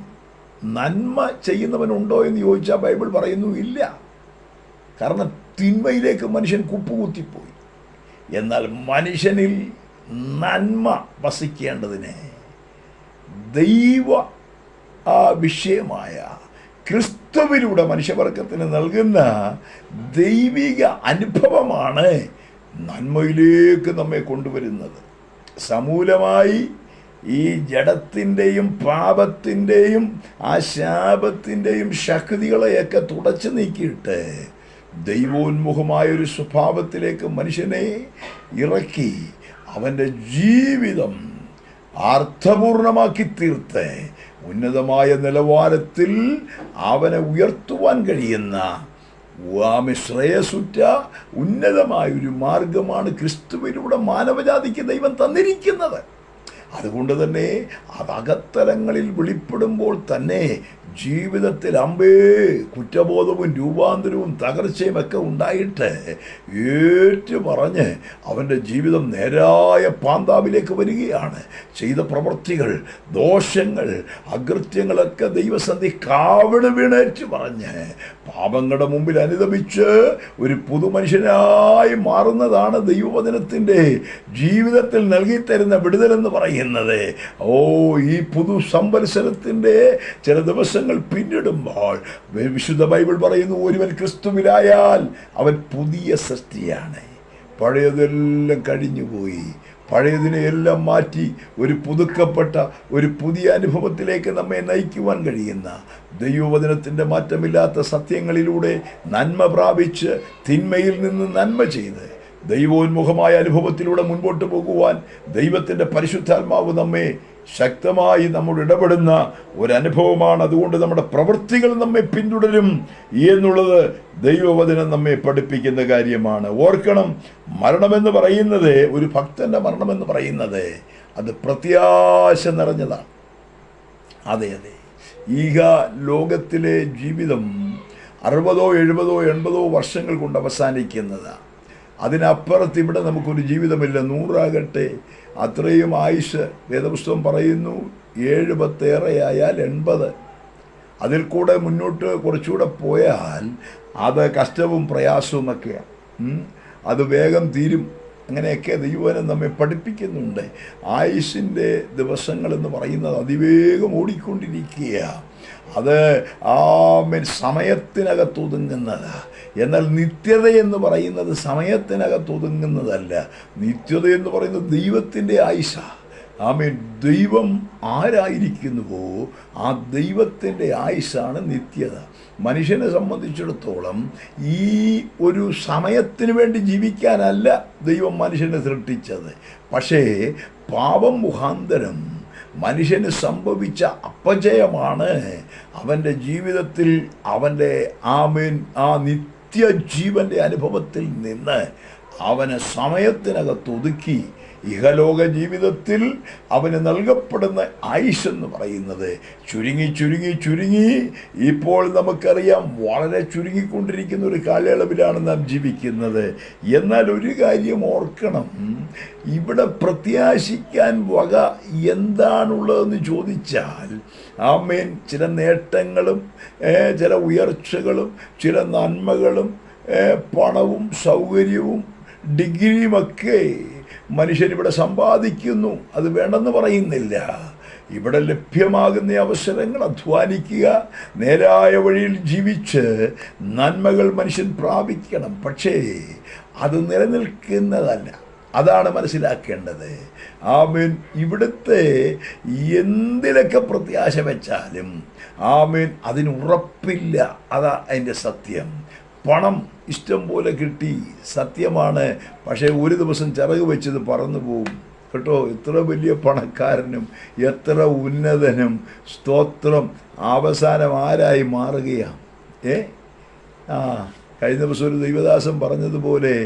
നന്മ ചെയ്യുന്നവനുണ്ടോ എന്ന് ചോദിച്ചാൽ ബൈബിൾ പറയുന്നു ഇല്ല. കാരണം തിന്മയിലേക്ക് മനുഷ്യൻ കുപ്പുകുത്തിപ്പോയി. എന്നാൽ മനുഷ്യനിൽ നന്മ വസിക്കേണ്ടതിന് ദൈവ വിഷയമായ ക്രിസ്തുവിലൂടെ മനുഷ്യവർഗത്തിന് നൽകുന്ന ദൈവിക അനുഭവമാണ് നന്മയിലേക്ക് നമ്മെ കൊണ്ടുവരുന്നത്. സമൂലമായി ഈ ജഡത്തിൻ്റെയും പാപത്തിൻ്റെയും ആ ശാപത്തിൻ്റെയും ശക്തികളെയൊക്കെ തുടച്ചു നീക്കിയിട്ട് ദൈവോന്മുഖമായൊരു സ്വഭാവത്തിലേക്ക് മനുഷ്യനെ ഇറക്കി അവൻ്റെ ജീവിതം അർത്ഥപൂർണമാക്കി തീർത്ത് ഉന്നതമായ നിലവാരത്തിൽ അവനെ ഉയർത്തുവാൻ കഴിയുന്ന ശ്രേയസുറ്റ ഉന്നതമായൊരു മാർഗമാണ് ക്രിസ്തുവിലൂടെ മാനവജാതിക്ക് ദൈവം തന്നിരിക്കുന്നത്. അതുകൊണ്ട് തന്നെ അതകത്തലങ്ങളിൽ വെളിപ്പെടുമ്പോൾ തന്നെ ജീവിതത്തിൽ കുറ്റബോധവും രൂപാന്തരവും തകർച്ചയും ഒക്കെ ഉണ്ടായിട്ട് പറഞ്ഞ് അവൻ്റെ ജീവിതം നേരായ പാന്താവിലേക്ക് വരികയാണ്. ചെയ്ത പ്രവൃത്തികൾ, ദോഷങ്ങൾ, അകൃത്യങ്ങളൊക്കെ ദൈവസന്ധി കാവട് വീണേറ്റ് പറഞ്ഞ് പാപങ്ങളുടെ മുമ്പിൽ അനുദപിച്ച് ഒരു പുതുമനുഷ്യനായി മാറുന്നതാണ് ദൈവവചനത്തിൻ്റെ ജീവിതത്തിൽ നൽകിത്തരുന്ന വിടുതലെന്ന് പറയുന്നത്. ഈ പുതു സംവത്സരത്തിൻ്റെ ചില ദിവസങ്ങൾ പിന്നിടുമ്പോൾ വിശുദ്ധ ബൈബിൾ പറയുന്നു, ഒരുവൻ ക്രിസ്തുവിലായാൽ അവൻ പുതിയ സൃഷ്ടിയാണ്. പഴയതെല്ലാം കഴിഞ്ഞുപോയി, പഴയതിനെ എല്ലാം മാറ്റി ഒരു പുതുക്കപ്പെട്ട ഒരു പുതിയ അനുഭവത്തിലേക്ക് നമ്മെ നയിക്കുവാൻ കഴിയുന്ന ദൈവവചനത്തിൻ്റെ മാറ്റമില്ലാത്ത സത്യങ്ങളിലൂടെ നന്മ പ്രാപിച്ച് തിന്മയിൽ നിന്ന് നന്മ ചെയ്ത് ദൈവോന്മുഖമായ അനുഭവത്തിലൂടെ മുൻപോട്ട് പോകുവാൻ ദൈവത്തിൻ്റെ പരിശുദ്ധാത്മാവ് നമ്മെ ശക്തമായി നമ്മോട് ഇടപെടുന്ന ഒരനുഭവമാണ്. അതുകൊണ്ട് നമ്മുടെ പ്രവൃത്തികൾ നമ്മെ പിന്തുടരും എന്നുള്ളത് ദൈവവചനം നമ്മെ പഠിപ്പിക്കുന്ന കാര്യമാണ്. ഓർക്കണം, മരണമെന്ന് പറയുന്നത്, ഒരു ഭക്തൻ്റെ മരണമെന്ന് പറയുന്നത് അത് പ്രത്യാശ നിറഞ്ഞതാണ്. അതെ, ലോകത്തിലെ ജീവിതം 60, 70, 80 വർഷങ്ങൾ കൊണ്ട് അവസാനിക്കുന്നതാണ്. അതിനപ്പുറത്ത് ഇവിടെ നമുക്കൊരു ജീവിതമില്ല. 100 അത്രയും ആയുസ് വേദപുസ്തകം പറയുന്നു. 70 ആയാൽ 80. അതിൽ കൂടെ മുന്നോട്ട് കുറച്ചുകൂടെ പോയാൽ അത് കഷ്ടവും പ്രയാസവും ഒക്കെയാണ്. അത് വേഗം തീരും. അങ്ങനെയൊക്കെ ദൈവവചനം നമ്മെ പഠിപ്പിക്കുന്നുണ്ട്. ആയുസിൻ്റെ ദിവസങ്ങളെന്ന് പറയുന്നത് അതിവേഗം ഓടിക്കൊണ്ടിരിക്കുക. അത് സമയത്തിനകത്തൊതുങ്ങുന്നത്. എന്നാൽ നിത്യത എന്ന് പറയുന്നത് സമയത്തിനകത്തൊതുങ്ങുന്നതല്ല. നിത്യത എന്ന് പറയുന്നത് ദൈവത്തിൻ്റെ ആയുസ്സാണ്. ദൈവം ആരായിരിക്കുന്നുവോ ആ ദൈവത്തിൻ്റെ ആയുസ്സാണ് നിത്യത. മനുഷ്യനെ സംബന്ധിച്ചിടത്തോളം ഈ ഒരു സമയത്തിന് വേണ്ടി ജീവിക്കാനല്ല ദൈവം മനുഷ്യനെ സൃഷ്ടിച്ചത്. പക്ഷേ പാപം മുഖാന്തരം മനുഷ്യന് സംഭവിച്ച അപജയമാണ് അവൻ്റെ ജീവിതത്തിൽ അവൻ്റെ ആ നിത്യജീവൻ്റെ അനുഭവത്തിൽ നിന്ന് അവനെ സമയത്തിനകത്തൊതുക്കി ഇഹലോക ജീവിതത്തിൽ അവന് നൽകപ്പെടുന്ന ആയുസ്സെന്ന് പറയുന്നത് ചുരുങ്ങി ഇപ്പോൾ നമുക്കറിയാം വളരെ ചുരുങ്ങിക്കൊണ്ടിരിക്കുന്ന ഒരു കാലയളവിലാണ് നാം ജീവിക്കുന്നത്. എന്നാൽ ഒരു കാര്യം ഓർക്കണം, ഇവിടെ പ്രത്യാശിക്കാൻ വക എന്താണുള്ളതെന്ന് ചോദിച്ചാൽ ചില നേട്ടങ്ങളും ചില ഉയർച്ചകളും ചില നന്മകളും പണവും സൗകര്യവും ഡിഗ്രിയുമൊക്കെ മനുഷ്യരിവിടെ സമ്പാദിക്കുന്നു. അത് വേണ്ടെന്ന് പറയുന്നില്ല. ഇവിടെ ലഭ്യമാകുന്ന അവസരങ്ങൾ അധ്വാനിക്കുക, നേരായ വഴിയിൽ ജീവിച്ച് നന്മകൾ മനുഷ്യൻ പ്രാപിക്കണം. പക്ഷേ അത് നിലനിൽക്കുന്നതല്ല. അതാണ് മനസ്സിലാക്കേണ്ടത്. ഇവിടുത്തെ എന്തിലൊക്കെ പ്രത്യാശ വെച്ചാലും അതിന് ഉറപ്പില്ല. അതാ അതിൻ്റെ സത്യം. പണം ഇഷ്ടം പോലെ കിട്ടി, സത്യമാണ്. പക്ഷേ ഒരു ദിവസം ചിറക് വെച്ചത് പറന്നു പോകും കേട്ടോ. എത്ര വലിയ പണക്കാരനും എത്ര ഉന്നതനും സ്തോത്രം അവസാനം ആരായി മാറുകയാണ്? കഴിഞ്ഞ ദിവസം ഒരു ദൈവദാസൻ പറഞ്ഞതുപോലെ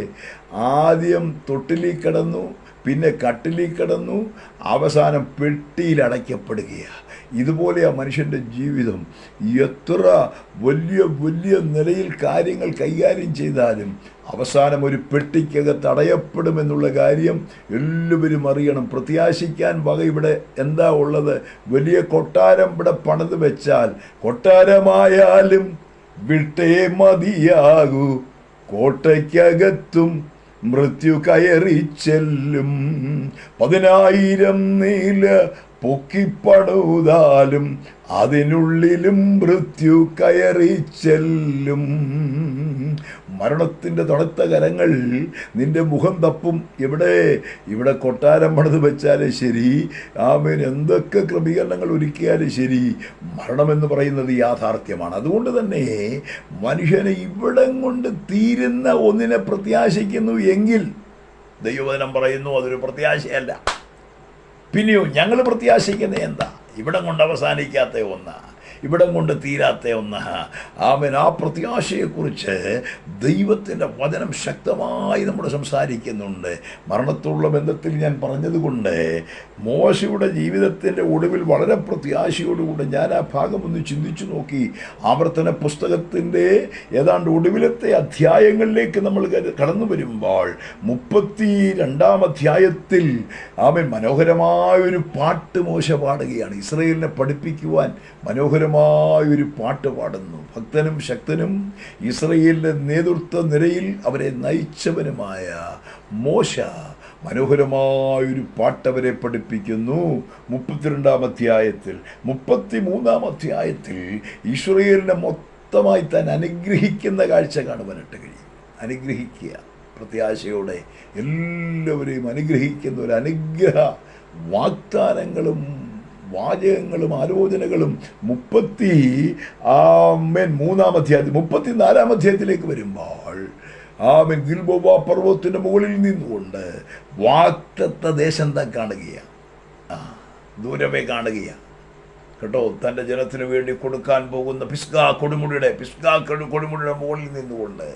ആദ്യം തൊട്ടിലിൽ കിടന്നു, പിന്നെ കട്ടിലിൽ കിടന്നു, അവസാനം പെട്ടിയിൽ അടയ്ക്കപ്പെടുകയാണ്. ഇതുപോലെയാണ് മനുഷ്യൻ്റെ ജീവിതം. എത്ര വലിയ നിലയിൽ കാര്യങ്ങൾ കൈകാര്യം ചെയ്താലും അവസാനം ഒരു പെട്ടിക്കകത്ത് അടയപ്പെടുമെന്നുള്ള കാര്യം എല്ലാവരും അറിയണം. പ്രത്യാശിക്കാൻ വക ഇവിടെ എന്താ ഉള്ളത്? വലിയ കൊട്ടാരം ഇവിടെ പണിത് വെച്ചാൽ കൊട്ടാരമായാലും വിട്ടേ മതിയാകൂ, കോട്ടയ്ക്കകത്തും മൃത്യു കയറി ചെല്ലും. 10,000 നീല പൊക്കിപ്പടുതാലും അതിനുള്ളിലും മൃത്യു കയറി ചെല്ലും. മരണത്തിൻ്റെ തണുത്ത കരങ്ങൾ നിന്റെ മുഖം തപ്പും. ഇവിടെ കൊട്ടാരം പണിത് വെച്ചാലും ശരി, എന്തൊക്കെ ക്രമീകരണങ്ങൾ ഒരുക്കിയാലും ശരി, മരണമെന്ന് പറയുന്നത് യാഥാർത്ഥ്യമാണ്. അതുകൊണ്ട് തന്നെ മനുഷ്യന് ഇവിടം കൊണ്ട് തീരുന്ന ഒന്നിനെ പ്രത്യാശിക്കുന്നു എങ്കിൽ ദൈവവചനം പറയുന്നു അതൊരു പ്രത്യാശയല്ല. പിന്നെയോ ഞങ്ങൾ പ്രത്യാശിക്കുന്നത് എന്താ? ഇവിടം കൊണ്ട് അവസാനിക്കാത്ത ഒന്ന്, ഇവിടം കൊണ്ട് തീരാത്ത ഒന്ന്. ആമേൻ. ആ പ്രത്യാശയെക്കുറിച്ച് ദൈവത്തിൻ്റെ വചനം ശക്തമായി നമ്മൾ സംസാരിക്കുന്നുണ്ട്. മരണത്തോടുള്ള ബന്ധത്തിൽ ഞാൻ പറഞ്ഞതുകൊണ്ട് മോശയുടെ ജീവിതത്തിൻ്റെ ഒടുവിൽ വളരെ പ്രത്യാശയോടുകൂടെ ഞാൻ ആ ഭാഗം ഒന്ന് ചിന്തിച്ചു നോക്കി. ആവർത്തന പുസ്തകത്തിൻ്റെ ഏതാണ്ട് ഒടുവിലത്തെ അധ്യായങ്ങളിലേക്ക് നമ്മൾ കടന്നു വരുമ്പോൾ 32-ാം അധ്യായത്തിൽ ആമേൻ മനോഹരമായൊരു പാട്ട് മോശ പാടുകയാണ്. ഇസ്രായേലിനെ പഠിപ്പിക്കുവാൻ മനോഹരമായൊരു പാട്ട് പാടുന്നു. ഭക്തനും ശക്തനും ഇസ്രായേലിൻ്റെ നേതൃത്വ നിരയിൽ അവരെ നയിച്ചവനുമായ മോശ മനോഹരമായൊരു പാട്ടവരെ പഠിപ്പിക്കുന്നു. 32-ാം അധ്യായത്തിൽ 33-ാം അധ്യായത്തിൽ ഇസ്രായേലിനെ മൊത്തമായി താൻ അനുഗ്രഹിക്കുന്ന കാഴ്ച കാണുവാനായിട്ട് കഴിയും. അനുഗ്രഹിക്കുക, പ്രത്യാശയോടെ എല്ലാവരെയും അനുഗ്രഹിക്കുന്ന ഒരു അനുഗ്രഹ വാഗ്ദാനങ്ങളും വാചകങ്ങളും ആലോചനകളും 33-ാം അധ്യായത്തിൽ 34-ാം അധ്യായത്തിലേക്ക് വരുമ്പോൾ ആമേൻ ഗിൽബോവ പർവ്വതത്തിൻ്റെ മുകളിൽ നിന്നുകൊണ്ട് വാഗ്ദത്ത ദേശം താൻ കാണുകയാണ്. ദൂരമേ കാണുകയാണ് കേട്ടോ. തൻ്റെ ജനത്തിനു വേണ്ടി കൊടുക്കാൻ പോകുന്ന പിസ്ഗാ കൊടുമുടിയുടെ മുകളിൽ നിന്നുകൊണ്ട്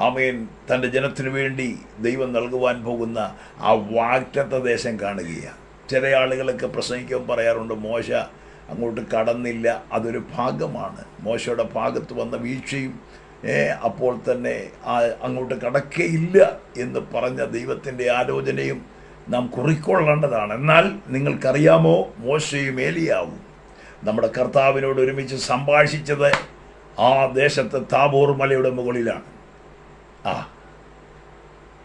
ആമേൻ തൻ്റെ ജനത്തിനു വേണ്ടി ദൈവം നൽകുവാൻ പോകുന്ന ആ വാഗ്ദത്ത ദേശം കാണുകയാണ്. ചില ആളുകളൊക്കെ പ്രസംഗിക്കുമ്പോൾ പറയാറുണ്ട്, മോശ അങ്ങോട്ട് കടന്നില്ല, അതൊരു ഭാഗമാണ്. മോശയുടെ ഭാഗത്ത് വന്ന വീഴ്ചയും അപ്പോൾ തന്നെ അങ്ങോട്ട് കടക്കയില്ല എന്ന് പറഞ്ഞ ദൈവത്തിൻ്റെ ആലോചനയും നാം കുറിക്കൊള്ളേണ്ടതാണ്. എന്നാൽ നിങ്ങൾക്കറിയാമോ, മോശയും ഏലിയാവും നമ്മുടെ കർത്താവിനോട് ഒരുമിച്ച് സംഭാഷിച്ചത് ആ ദേശത്തെ താബോർ മലയുടെ മുകളിലാണ്.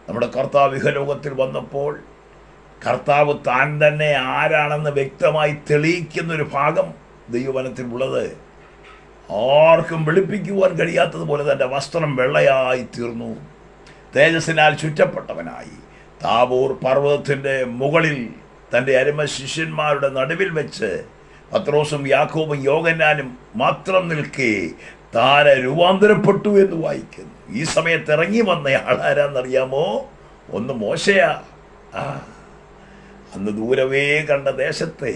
നമ്മുടെ കർത്താവ് ഇഹലോകത്തിൽ വന്നപ്പോൾ കർത്താവ് താൻ തന്നെ ആരാണെന്ന് വ്യക്തമായി തെളിയിക്കുന്നൊരു ഭാഗം ദൈവവനത്തിലുള്ളത്. ആർക്കും വെളുപ്പിക്കുവാൻ കഴിയാത്തതുപോലെ തൻ്റെ വസ്ത്രം വെള്ളയായി തീർന്നു. തേജസ്സിനാൽ ചുറ്റപ്പെട്ടവനായി താബോർ പർവ്വതത്തിൻ്റെ മുകളിൽ തൻ്റെ അരുമ ശിഷ്യന്മാരുടെ നടുവിൽ വെച്ച് പത്രോസും യാക്കോബും യോഹന്നാനും മാത്രം നിൽക്കെ താര രൂപാന്തരപ്പെട്ടു എന്ന് വായിക്കുന്നു. ഈ സമയത്ത് ഇറങ്ങി വന്നയാൾ ആരാന്നറിയാമോ? ഒന്ന് മോശയാ. അന്ന് ദൂരവേ കണ്ട ദേശത്തെ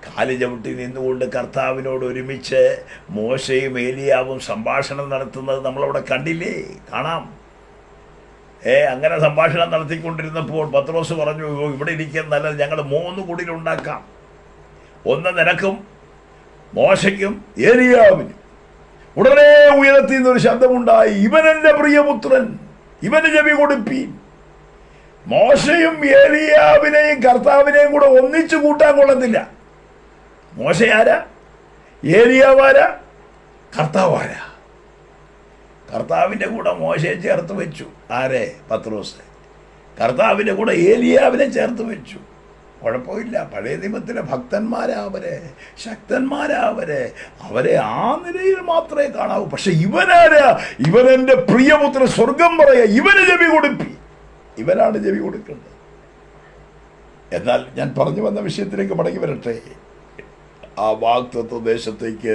കാല് ചവിട്ടി നിന്നുകൊണ്ട് കർത്താവിനോട് ഒരുമിച്ച് മോശയും ഏലിയാവും സംഭാഷണം നടത്തുന്നത് നമ്മളവിടെ കണ്ടില്ലേ? കാണാം. അങ്ങനെ സംഭാഷണം നടത്തിക്കൊണ്ടിരുന്നപ്പോൾ പത്രോസ് പറഞ്ഞു, ഇവിടെ ഇരിക്കാൻ നല്ലത് ഞങ്ങൾ 3 കുടിലുണ്ടാക്കാം. ഒന്ന് നിനക്കും മോശയ്ക്കും ഏലിയാവിനും. ഉടനെ ഉയരത്തിൽ നിന്നൊരു ശബ്ദമുണ്ടായി, ഇവനെൻ്റെ പ്രിയപുത്രൻ, ഇവന് ചെവി കൊടുപ്പീൻ. മോശയും ഏലിയാവിനെയും കർത്താവിനെയും കൂടെ ഒന്നിച്ചു കൂട്ടാൻ കൊള്ളുന്നില്ല. മോശയാരാ? ഏലിയാവാരാ? കർത്താവാരാ? കർത്താവിൻ്റെ കൂടെ മോശയെ ചേർത്ത് വെച്ചു. ആരെ? പത്രോസ്. കർത്താവിൻ്റെ കൂടെ ഏലിയാവിനെ ചേർത്ത് വെച്ചു. കുഴപ്പമില്ല. പഴയ നിയമത്തിലെ ഭക്തന്മാരാ അവരെ, ശക്തന്മാരാ അവരെ ആ നിലയിൽ മാത്രമേ കാണാവൂ. പക്ഷെ ഇവനാരാ? ഇവനെൻ്റെ പ്രിയപുത്രൻ. സ്വർഗം പറയാ, ഇവന് ചെവി കൊടുപ്പി. ഇവനാണ് ചെവി കൊടുക്കേണ്ടത്. എന്നാൽ ഞാൻ പറഞ്ഞു വന്ന വിഷയത്തിലേക്ക് മടങ്ങി വരട്ടെ. ആ വാഗ്ദത്ത ദേശത്തേക്ക്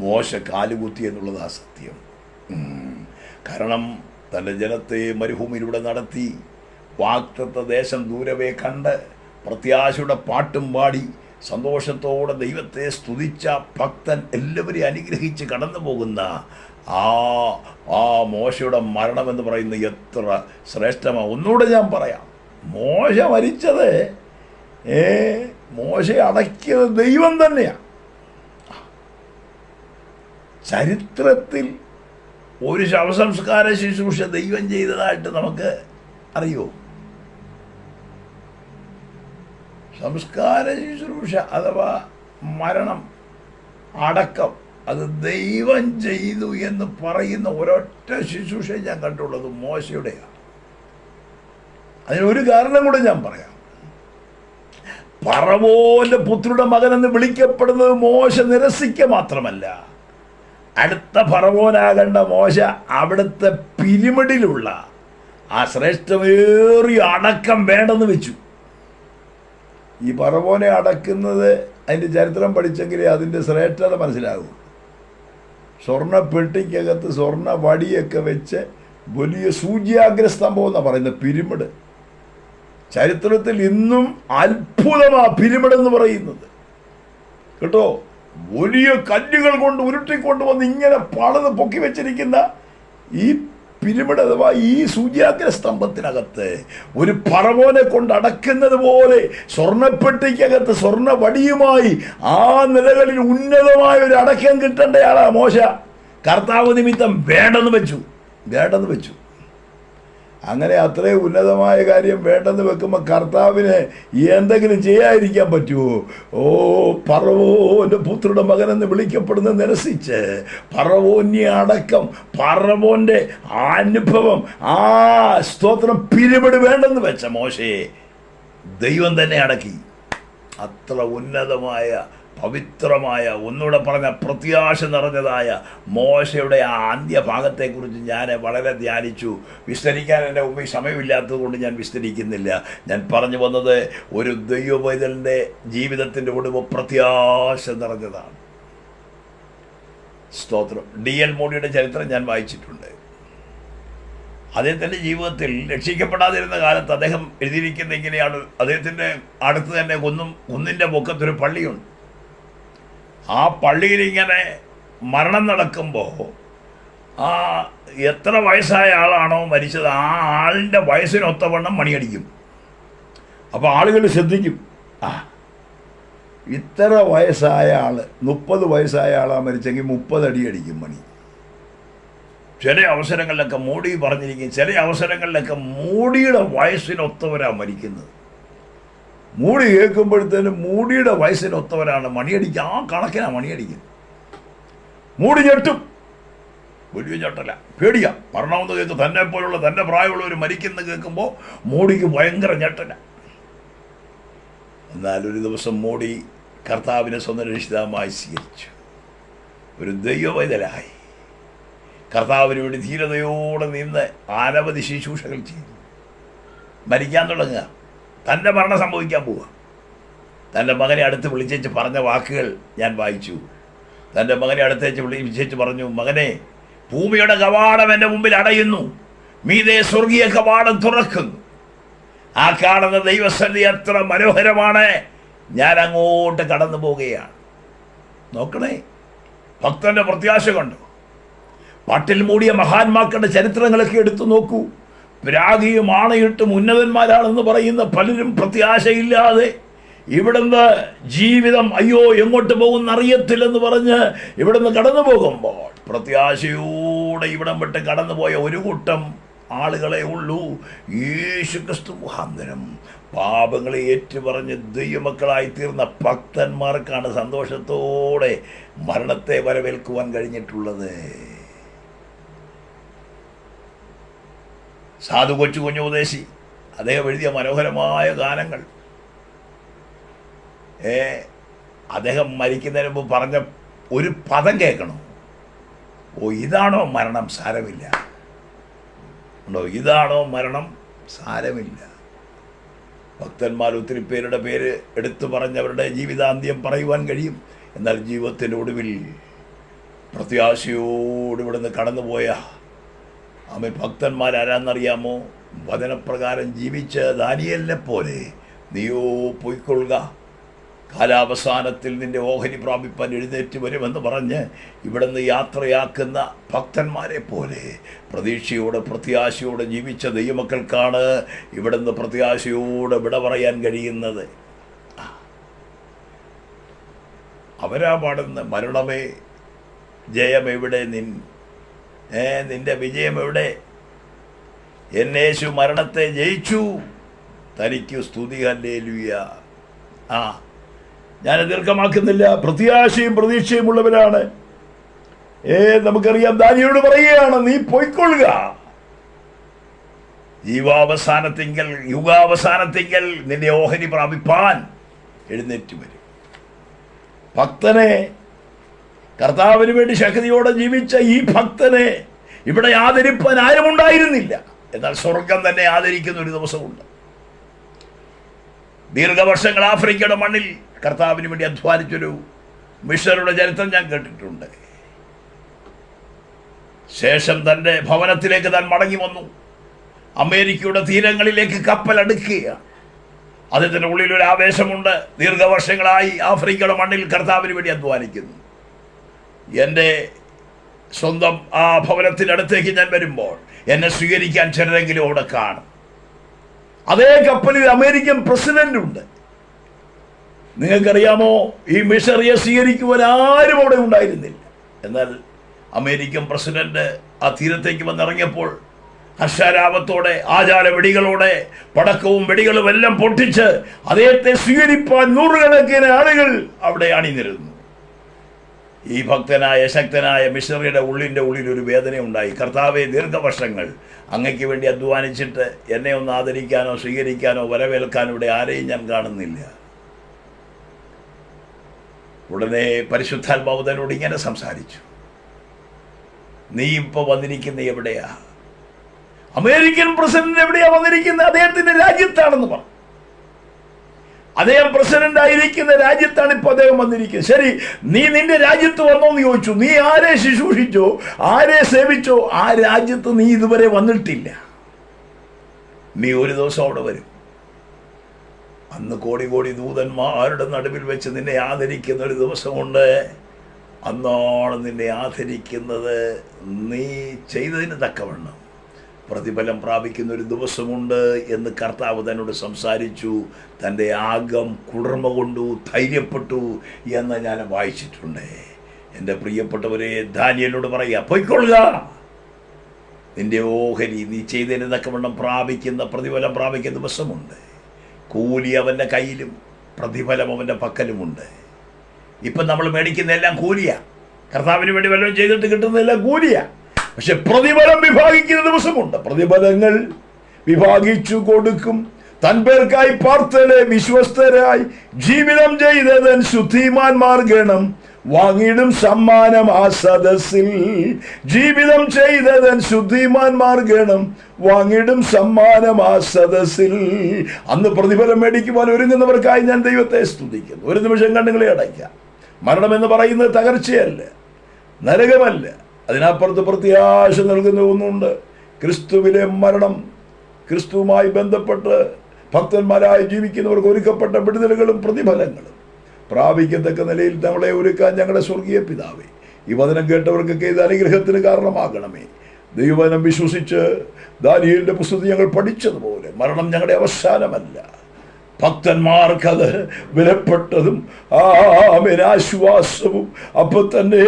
മോശ കാലുകുത്തി എന്നുള്ളത് ആ സത്യം. കാരണം തൻ്റെ ജനത്തെ മരുഭൂമിയിലൂടെ നടത്തി വാഗ്ദത്ത ദേശം ദൂരവേ കണ്ട് പ്രത്യാശയുടെ പാട്ടും പാടി സന്തോഷത്തോടെ ദൈവത്തെ സ്തുതിച്ച ഭക്തൻ എല്ലാവരെയും അനുഗ്രഹിച്ച് കടന്നു പോകുന്ന ആ മോശയുടെ മരണം എന്ന് പറയുന്നത് എത്ര ശ്രേഷ്ഠമാണ്. ഒന്നുകൂടെ ഞാൻ പറയാം. മോശ മരിച്ചത്, മോശയെ അടക്കിയത് ദൈവം തന്നെയാണ്. ചരിത്രത്തിൽ ഒരു ശവസംസ്കാര ശുശ്രൂഷ ദൈവം ചെയ്തതായിട്ട് നമുക്ക് അറിയോ? സംസ്കാര ശുശ്രൂഷ അഥവാ മരണം, അടക്കം, അത് ദൈവം ചെയ്തു എന്ന് പറയുന്ന ഒരൊറ്റ ശുശ്രൂഷ ഞാൻ കണ്ടുള്ളത് മോശയുടെയാണ്. അതിനൊരു കാരണം കൂടെ ഞാൻ പറയാം. ഫറവോന്റെ പുത്രയുടെ മകനെന്ന് വിളിക്കപ്പെടുന്നത് മോശ നിരസിക്കുക മാത്രമല്ല, അടുത്ത ഫറവോനാകേണ്ട മോശ അവിടുത്തെ പിരമിഡിലുള്ള ആ ശ്രേഷ്ഠമേറിയ അടക്കം വേണ്ടെന്ന് വെച്ചു. ഈ ഫറവോനെ അടക്കുന്നത് അതിൻ്റെ ചരിത്രം പഠിച്ചെങ്കിലേ അതിൻ്റെ ശ്രേഷ്ഠത മനസ്സിലാകൂ. സ്വർണ്ണ പെട്ടിക്കകത്ത് സ്വർണ്ണ വടിയൊക്കെ വെച്ച് വലിയ സൂചിയാഗ്രസ്തംഭം എന്നാണ് പറയുന്നത്, പിരമിഡ്. ചരിത്രത്തിൽ ഇന്നും അത്ഭുതമാ പിരമിഡ് എന്ന് പറയുന്നത് കേട്ടോ. വലിയ കല്ലുകൾ കൊണ്ട് ഉരുട്ടിക്കൊണ്ട് വന്ന് ഇങ്ങനെ പണിത് പൊക്കി വെച്ചിരിക്കുന്ന ഈ പിരമിഡ് അഥവാ ഈ സൂര്യാഗ്ര സ്തംഭത്തിനകത്ത് ഒരു ഫറവോനെ കൊണ്ട് അടക്കുന്നത് പോലെ സ്വർണ്ണപ്പെട്ടിക്കകത്ത് സ്വർണ്ണ വടിയുമായി ആ നിലകളിൽ ഉന്നതമായ ഒരു അടക്കം കിട്ടേണ്ടയാളാ മോശ. കർത്താവ് നിമിത്തം വേണ്ടെന്ന് വെച്ചു. അങ്ങനെ അത്രയും ഉന്നതമായ കാര്യം വേണ്ടെന്ന് വെക്കുമ്പോൾ കർത്താവിന് എന്തെങ്കിലും ചെയ്യാതിരിക്കാൻ പറ്റുമോ? ഫറവോന്റെ പുത്രയുടെ മകനെന്ന് വിളിക്കപ്പെടുന്ന നിരസിച്ച് ഫറവോന്യ അടക്കം ഫറവോന്റെ അനുഭവം സ്തോത്രം പിരമിഡ് വേണ്ടെന്ന് വെച്ച മോശയെ ദൈവം തന്നെ അടക്കി. അത്ര ഉന്നതമായ പവിത്രമായ, ഒന്നുകൂടെ പറഞ്ഞ പ്രത്യാശ നിറഞ്ഞതായ മോശയുടെ ആ അന്ത്യഭാഗത്തെക്കുറിച്ച് ഞാൻ വളരെ ധ്യാനിച്ചു. വിസ്തരിക്കാൻ എൻ്റെ മുമ്പിൽ സമയമില്ലാത്തത് കൊണ്ട് ഞാൻ വിസ്തരിക്കുന്നില്ല. ഞാൻ പറഞ്ഞു വന്നത് ഒരു ദൈവപൈതലിൻ്റെ ജീവിതത്തിൻ്റെ ഒടുവ് പ്രത്യാശ നിറഞ്ഞതാണ്. സ്തോത്രം. D.L. മോഡിയുടെ ചരിത്രം ഞാൻ വായിച്ചിട്ടുണ്ട്. അദ്ദേഹത്തിൻ്റെ ജീവിതത്തിൽ രക്ഷിക്കപ്പെടാതിരുന്ന കാലത്ത് അദ്ദേഹം എഴുതിയിരിക്കുന്ന ഇങ്ങനെയാണ്. അദ്ദേഹത്തിൻ്റെ അടുത്ത് തന്നെ കുന്നിൻ്റെ പൊക്കത്തൊരു പള്ളിയുണ്ട്. ആ പള്ളിയിൽ ഇങ്ങനെ മരണം നടക്കുമ്പോൾ എത്ര വയസ്സായ ആളാണോ മരിച്ചത് ആ ആളിൻ്റെ വയസ്സിനൊത്തവണ്ണം മണിയടിക്കും. അപ്പോൾ ആളുകൾ ശ്രദ്ധിക്കും, ഇത്ര വയസ്സായ ആൾ 30 വയസ്സായ ആളാണ് മരിച്ചെങ്കിൽ 30 അടി അടിക്കും മണി. ചില അവസരങ്ങളിലൊക്കെ മോഡി പറഞ്ഞിരിക്കും, ചില അവസരങ്ങളിലൊക്കെ മോഡിയുടെ വയസ്സിനൊത്തവരാണ് മരിക്കുന്നത്. മൂടി കേൾക്കുമ്പോഴത്തേനും മൂടിയുടെ വയസ്സിനൊത്തവരാണ് മണിയടിക്കുക. ആ കണക്കിനാണ് മണിയടിക്കുന്നത്. മൂടി ഞെട്ടും, വലിയ ഞെട്ടല്ല, പേടിയാ. മരണമെന്ന് കേൾക്കും, തന്നെ പോലുള്ള തൻ്റെ പ്രായമുള്ളവർ മരിക്കുന്ന കേൾക്കുമ്പോൾ മോഡിക്ക് ഭയങ്കര ഞെട്ടല. എന്നാൽ ഒരു ദിവസം മോഡി കർത്താവിനെ സ്വന്തം രക്ഷിതാമായി സ്വീകരിച്ചു. ഒരു ദൈവവൈതലായി കർത്താവിന് വേണ്ടി ധീരതയോടെ നിന്ന് അനവധി ശുശ്രൂഷകൾ ചെയ്തു. മരിക്കാൻ തുടങ്ങുക, തൻ്റെ മരണം സംഭവിക്കാൻ പോവുക. തൻ്റെ മകനെ അടുത്ത് വിളിച്ചേച്ച് പറഞ്ഞ വാക്കുകൾ ഞാൻ വായിച്ചു. തൻ്റെ മകനെ അടുത്തേച്ച് വിളിച്ചേച്ച് പറഞ്ഞു, മകനെ, ഭൂമിയുടെ കവാടം എൻ്റെ മുമ്പിൽ അടയുന്നു, മീതെ സ്വർഗീയ കവാടം തുറക്കുന്നു. ആ കാണുന്ന ദൈവസന്നിധി എത്ര മനോഹരമാണ്. ഞാൻ അങ്ങോട്ട് കടന്നു പോവുകയാണ്. നോക്കണേ, ഭക്തൻ്റെ പ്രത്യാശ കണ്ടു. പാട്ടിൽ മൂടിയ മഹാന്മാക്കളുടെ ചരിത്രങ്ങളൊക്കെ എടുത്തു നോക്കൂ. രാഗിയും ആണയിട്ടും ഉന്നതന്മാരാണെന്ന് പറയുന്ന പലരും പ്രത്യാശയില്ലാതെ ഇവിടുന്ന് ജീവിതം അയ്യോ എങ്ങോട്ട് പോകുന്ന അറിയത്തില്ലെന്ന് പറഞ്ഞ് ഇവിടുന്ന് കടന്നു പോകുമ്പോൾ പ്രത്യാശയോടെ ഇവിടം വിട്ട് കടന്നുപോയ ഒരു കൂട്ടം ആളുകളെ ഉള്ളൂ. യേശുക്രിസ്തു മുഖാന്തരം പാപങ്ങളെ ഏറ്റുപറഞ്ഞ് ദൈവമക്കളായി തീർന്ന ഭക്തന്മാർക്കാണ് സന്തോഷത്തോടെ മരണത്തെ വരവേൽക്കുവാൻ കഴിഞ്ഞിട്ടുള്ളത്. സാധു കുഞ്ഞു ഉപദേശി അദ്ദേഹം എഴുതിയ മനോഹരമായ ഗാനങ്ങൾ അദ്ദേഹം മരിക്കുന്നതിന് മുമ്പ് പറഞ്ഞ ഒരു പദം കേൾക്കണം. ഇതാണോ മരണം? സാരമില്ല. ഉണ്ടോ? ഇതാണോ മരണം? സാരമില്ല. ഭക്തന്മാർ ഒത്തിരി പേരുടെ പേര് എടുത്തു പറഞ്ഞവരുടെ ജീവിതാന്ത്യം പറയുവാൻ കഴിയും. എന്നാൽ ജീവിതത്തിൻ്റെ ഒടുവിൽ പ്രത്യാശയോട് ഇവിടുന്ന് കടന്നുപോയ ഭക്തന്മാരാരാന്നറിയാമോ? വചനപ്രകാരം ജീവിച്ച ദാനിയേലിനെ പോലെ നീയോ പൊയ്ക്കൊള്ളുക, കാലാവസാനത്തിൽ നിന്റെ ഓഹരി പ്രാപിപ്പാൻ എഴുന്നേറ്റ് വരുമെന്ന് പറഞ്ഞ് ഇവിടുന്ന് യാത്രയാക്കുന്ന ഭക്തന്മാരെ പോലെ പ്രതീക്ഷയോടെ പ്രത്യാശയോടെ ജീവിച്ച ദൈവമക്കൾക്കാണ് ഇവിടുന്ന് പ്രത്യാശയോടെ വിട പറയാൻ കഴിയുന്നത്. അവരാ പാടുന്ന മരണമേ ജയമെവിടെ, നിന്റെ വിജയം എവിടെ? എന്നേശു മരണത്തെ ജയിച്ചു, തനിക്കു സ്തുതി ഹല്ലേലൂയ. ഞാൻ ദീർഘമാക്കുന്നില്ല. പ്രത്യാശയും പ്രതീക്ഷയും ഉള്ളവരാണ്. നമുക്കറിയാം, ദാനിയേലോട് പറയുകയാണ്, നീ പൊയ്ക്കൊള്ളുക, ജീവാവസാനത്തിങ്കൽ യുഗാവസാനത്തിങ്കൽ നിന്റെ ഓഹരി പ്രാപിപ്പാൻ എഴുന്നേറ്റ് വരും. ഭക്തനെ, കർത്താവിന് വേണ്ടി ശക്തിയോടെ ജീവിച്ച ഈ ഭക്തനെ ഇവിടെ ആദരിപ്പാൻ ആരുമുണ്ടായിരുന്നില്ല. എന്നാൽ സ്വർഗം തന്നെ ആദരിക്കുന്ന ഒരു ദിവസമുണ്ട്. ദീർഘവർഷങ്ങൾ ആഫ്രിക്കയുടെ മണ്ണിൽ കർത്താവിന് വേണ്ടി അധ്വാനിച്ചൊരു മിഷണറുടെ ചരിത്രം ഞാൻ കേട്ടിട്ടുണ്ട്. ശേഷം തൻ്റെ ഭവനത്തിലേക്ക് താൻ മടങ്ങി വന്നു. അമേരിക്കയുടെ തീരങ്ങളിലേക്ക് കപ്പൽ അടുക്കുകയാണ്. അദ്ദേഹത്തിൻ്റെ ഉള്ളിൽ ഒരു ആവേശമുണ്ട്. ദീർഘവർഷങ്ങളായി ആഫ്രിക്കയുടെ മണ്ണിൽ കർത്താവിന് വേണ്ടി അധ്വാനിക്കുന്നു. എൻ്റെ സ്വന്തം ആ ഭവനത്തിനടുത്തേക്ക് ഞാൻ വരുമ്പോൾ എന്നെ സ്വീകരിക്കാൻ ചിലരെങ്കിലും അവിടെ കാണും. അതേ കപ്പലിൽ അമേരിക്കൻ പ്രസിഡന്റ് ഉണ്ട്. നിങ്ങൾക്കറിയാമോ, ഈ മിഷണറിയെ സ്വീകരിക്കുവാൻ ആരും അവിടെ ഉണ്ടായിരുന്നില്ല. എന്നാൽ അമേരിക്കൻ പ്രസിഡന്റ് ആ തീരത്തേക്ക് വന്നിറങ്ങിയപ്പോൾ ഹർഷാരാപത്തോടെ, ആചാര വെടികളോടെ, പടക്കവും വെടികളും എല്ലാം പൊട്ടിച്ച് അദ്ദേഹത്തെ സ്വീകരിപ്പാൻ നൂറുകണക്കിന് ആളുകൾ അവിടെ അണിനിരുന്നു. ഈ ഭക്തനായ ശക്തനായ മിഷണറിയുടെ ഉള്ളിൻ്റെ ഉള്ളിൽ ഒരു വേദന ഉണ്ടായി. കർത്താവെ, ദീർഘവർഷങ്ങൾ അങ്ങയ്ക്ക് വേണ്ടി അധ്വാനിച്ചിട്ട് എന്നെ ഒന്ന് ആദരിക്കാനോ സ്വീകരിക്കാനോ വരവേൽക്കാനോ ഇവിടെ ആരെയും ഞാൻ കാണുന്നില്ല. ഉടനെ പരിശുദ്ധാത്മാവ് തന്നോട് ഇങ്ങനെ സംസാരിച്ചു, നീ ഇപ്പോൾ വന്നിരിക്കുന്ന എവിടെയാ? അമേരിക്കൻ പ്രസിഡന്റ് എവിടെയാ വന്നിരിക്കുന്നത്? അദ്ദേഹത്തിന്റെ രാജ്യത്താണെന്ന് പറഞ്ഞു. അദ്ദേഹം പ്രസിഡന്റ് ആയിരിക്കുന്ന രാജ്യത്താണ് ഇപ്പോൾ അദ്ദേഹം വന്നിരിക്കുന്നത്. ശരി, നീ നിന്റെ രാജ്യത്ത് വന്നോന്ന് ചോദിച്ചു. നീ ആരെ ശുശ്രൂഷിച്ചോ, ആരെ സേവിച്ചോ, ആ രാജ്യത്ത് നീ ഇതുവരെ വന്നിട്ടില്ല. നീ ഒരു ദിവസം അവിടെ വരും. അന്ന് കോടി കോടി ദൂതന്മാരുടെ നടുവിൽ വെച്ച് നിന്നെ ആദരിക്കുന്ന ഒരു ദിവസമുണ്ട്. അന്നോളം നിന്നെ ആദരിക്കുന്നത് നീ ചെയ്തതിന് തക്കവണ്ണം പ്രതിഫലം പ്രാപിക്കുന്ന ഒരു ദിവസമുണ്ട് എന്ന് കർത്താവ് തന്നോട് സംസാരിച്ചു. തൻ്റെ ആഗം കുളിർമ കൊണ്ടു, ധൈര്യപ്പെട്ടു എന്ന് ഞാൻ വായിച്ചിട്ടുണ്ട്. എൻ്റെ പ്രിയപ്പെട്ടവരെ, ദാനിയേലിനോട് പറയുക, പൊയ്ക്കൊള്ളുക, നിന്റെ ഓഹരി നീ ചെയ്തതിന് തക്കവണ്ണം പ്രാപിക്കുന്ന പ്രതിഫലം പ്രാപിക്കുന്ന ദിവസമുണ്ട്. കൂലി അവൻ്റെ കയ്യിലും പ്രതിഫലം അവൻ്റെ പക്കലുമുണ്ട്. ഇപ്പം നമ്മൾ മേടിക്കുന്നതെല്ലാം കൂലിയാ. കർത്താവിന് വേണ്ടി വല്ലതും ചെയ്തിട്ട് കിട്ടുന്നതെല്ലാം കൂലിയാ. പക്ഷെ പ്രതിഫലം വിഭാഗിക്കുന്ന ദിവസമുണ്ട്. പ്രതിഫലങ്ങൾ വിഭാഗിച്ചു കൊടുക്കും. തൻപേർക്കായി പാർത്തലെ വിശ്വസ്തരായി ജീവിതം ചെയ്തതൻ ശുദ്ധിമാന്മാർ ഗണം വാങ്ങിടും സമ്മാനം ആ സദസ്സിൽ. ജീവിതം ചെയ്തതൻ ശുദ്ധിമാന്മാർ ഗണം വാങ്ങിടും സമ്മാനം ആ സദസ്സിൽ. അന്ന് പ്രതിഫലം മേടിക്കുവാൻ ഒരുങ്ങുന്നവർക്കായി ഞാൻ ദൈവത്തെ സ്തുതിക്കുന്നു. ഒരു നിമിഷം കണ്ണുകളെ അടയ്ക്കാം. മരണമെന്ന് പറയുന്നത് തകർച്ചയല്ല, നരകമല്ല. അതിനപ്പുറത്ത് പ്രത്യാശ നൽകുന്ന ഒന്നുണ്ട്. ക്രിസ്തുവിലെ മരണം, ക്രിസ്തുവുമായി ബന്ധപ്പെട്ട് ഭക്തന്മാരായി ജീവിക്കുന്നവർക്ക് ഒരുക്കപ്പെട്ട വിടുതലുകളും പ്രതിഫലങ്ങളും പ്രാപിക്കത്തക്ക നിലയിൽ നമ്മളെ ഒരുക്കാൻ ഞങ്ങളുടെ സ്വർഗീയ പിതാവേ, ഈ വചനം കേട്ടവർക്കൊക്കെ ഇത് അനുഗ്രഹത്തിന് കാരണമാകണമേ. ദൈവവചനം വിശ്വസിച്ച് ദാനിയേലിന്റെ പുസ്തകത്തിൽ ഞങ്ങൾ പഠിച്ചതുപോലെ മരണം ഞങ്ങളുടെ അവസാനമല്ല. ഭക്തന്മാർക്കത് വിലപ്പെട്ടതും ആശ്വാസവും അപ്പോൾ തന്നെ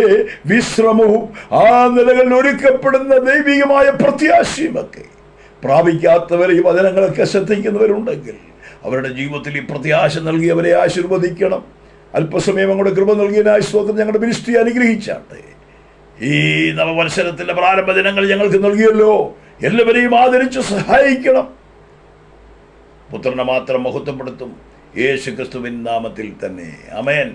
വിശ്രമവും ആ നിലകളിൽ ഒരുക്കപ്പെടുന്ന ദൈവികമായ പ്രത്യാശയുമൊക്കെ പ്രാപിക്കാത്തവരെ ഈ വചനങ്ങളൊക്കെ ശ്രദ്ധിക്കുന്നവരുണ്ടെങ്കിൽ അവരുടെ ജീവിതത്തിൽ ഈ പ്രത്യാശ നൽകിയവരെ ആശീർവദിക്കണം. അല്പസമയം അങ്ങോട്ട് കൃപ നൽകിയതിനായി സ്തോത്രം. ഞങ്ങളുടെ മിനിസ്ട്രി അനുഗ്രഹിച്ചാട്ടെ. ഈ നവവത്സരത്തിൻ്റെ പ്രാരംഭ ദിനങ്ങൾ ഞങ്ങൾക്ക് നൽകിയല്ലോ, എല്ലാവരെയും ആദരിച്ച് സഹായിക്കണം. പുത്രനെ മാത്രം മഹത്വപ്പെടുത്തും യേശു ക്രിസ്തുവിൻ നാമത്തിൽ തന്നെ. ആമേൻ.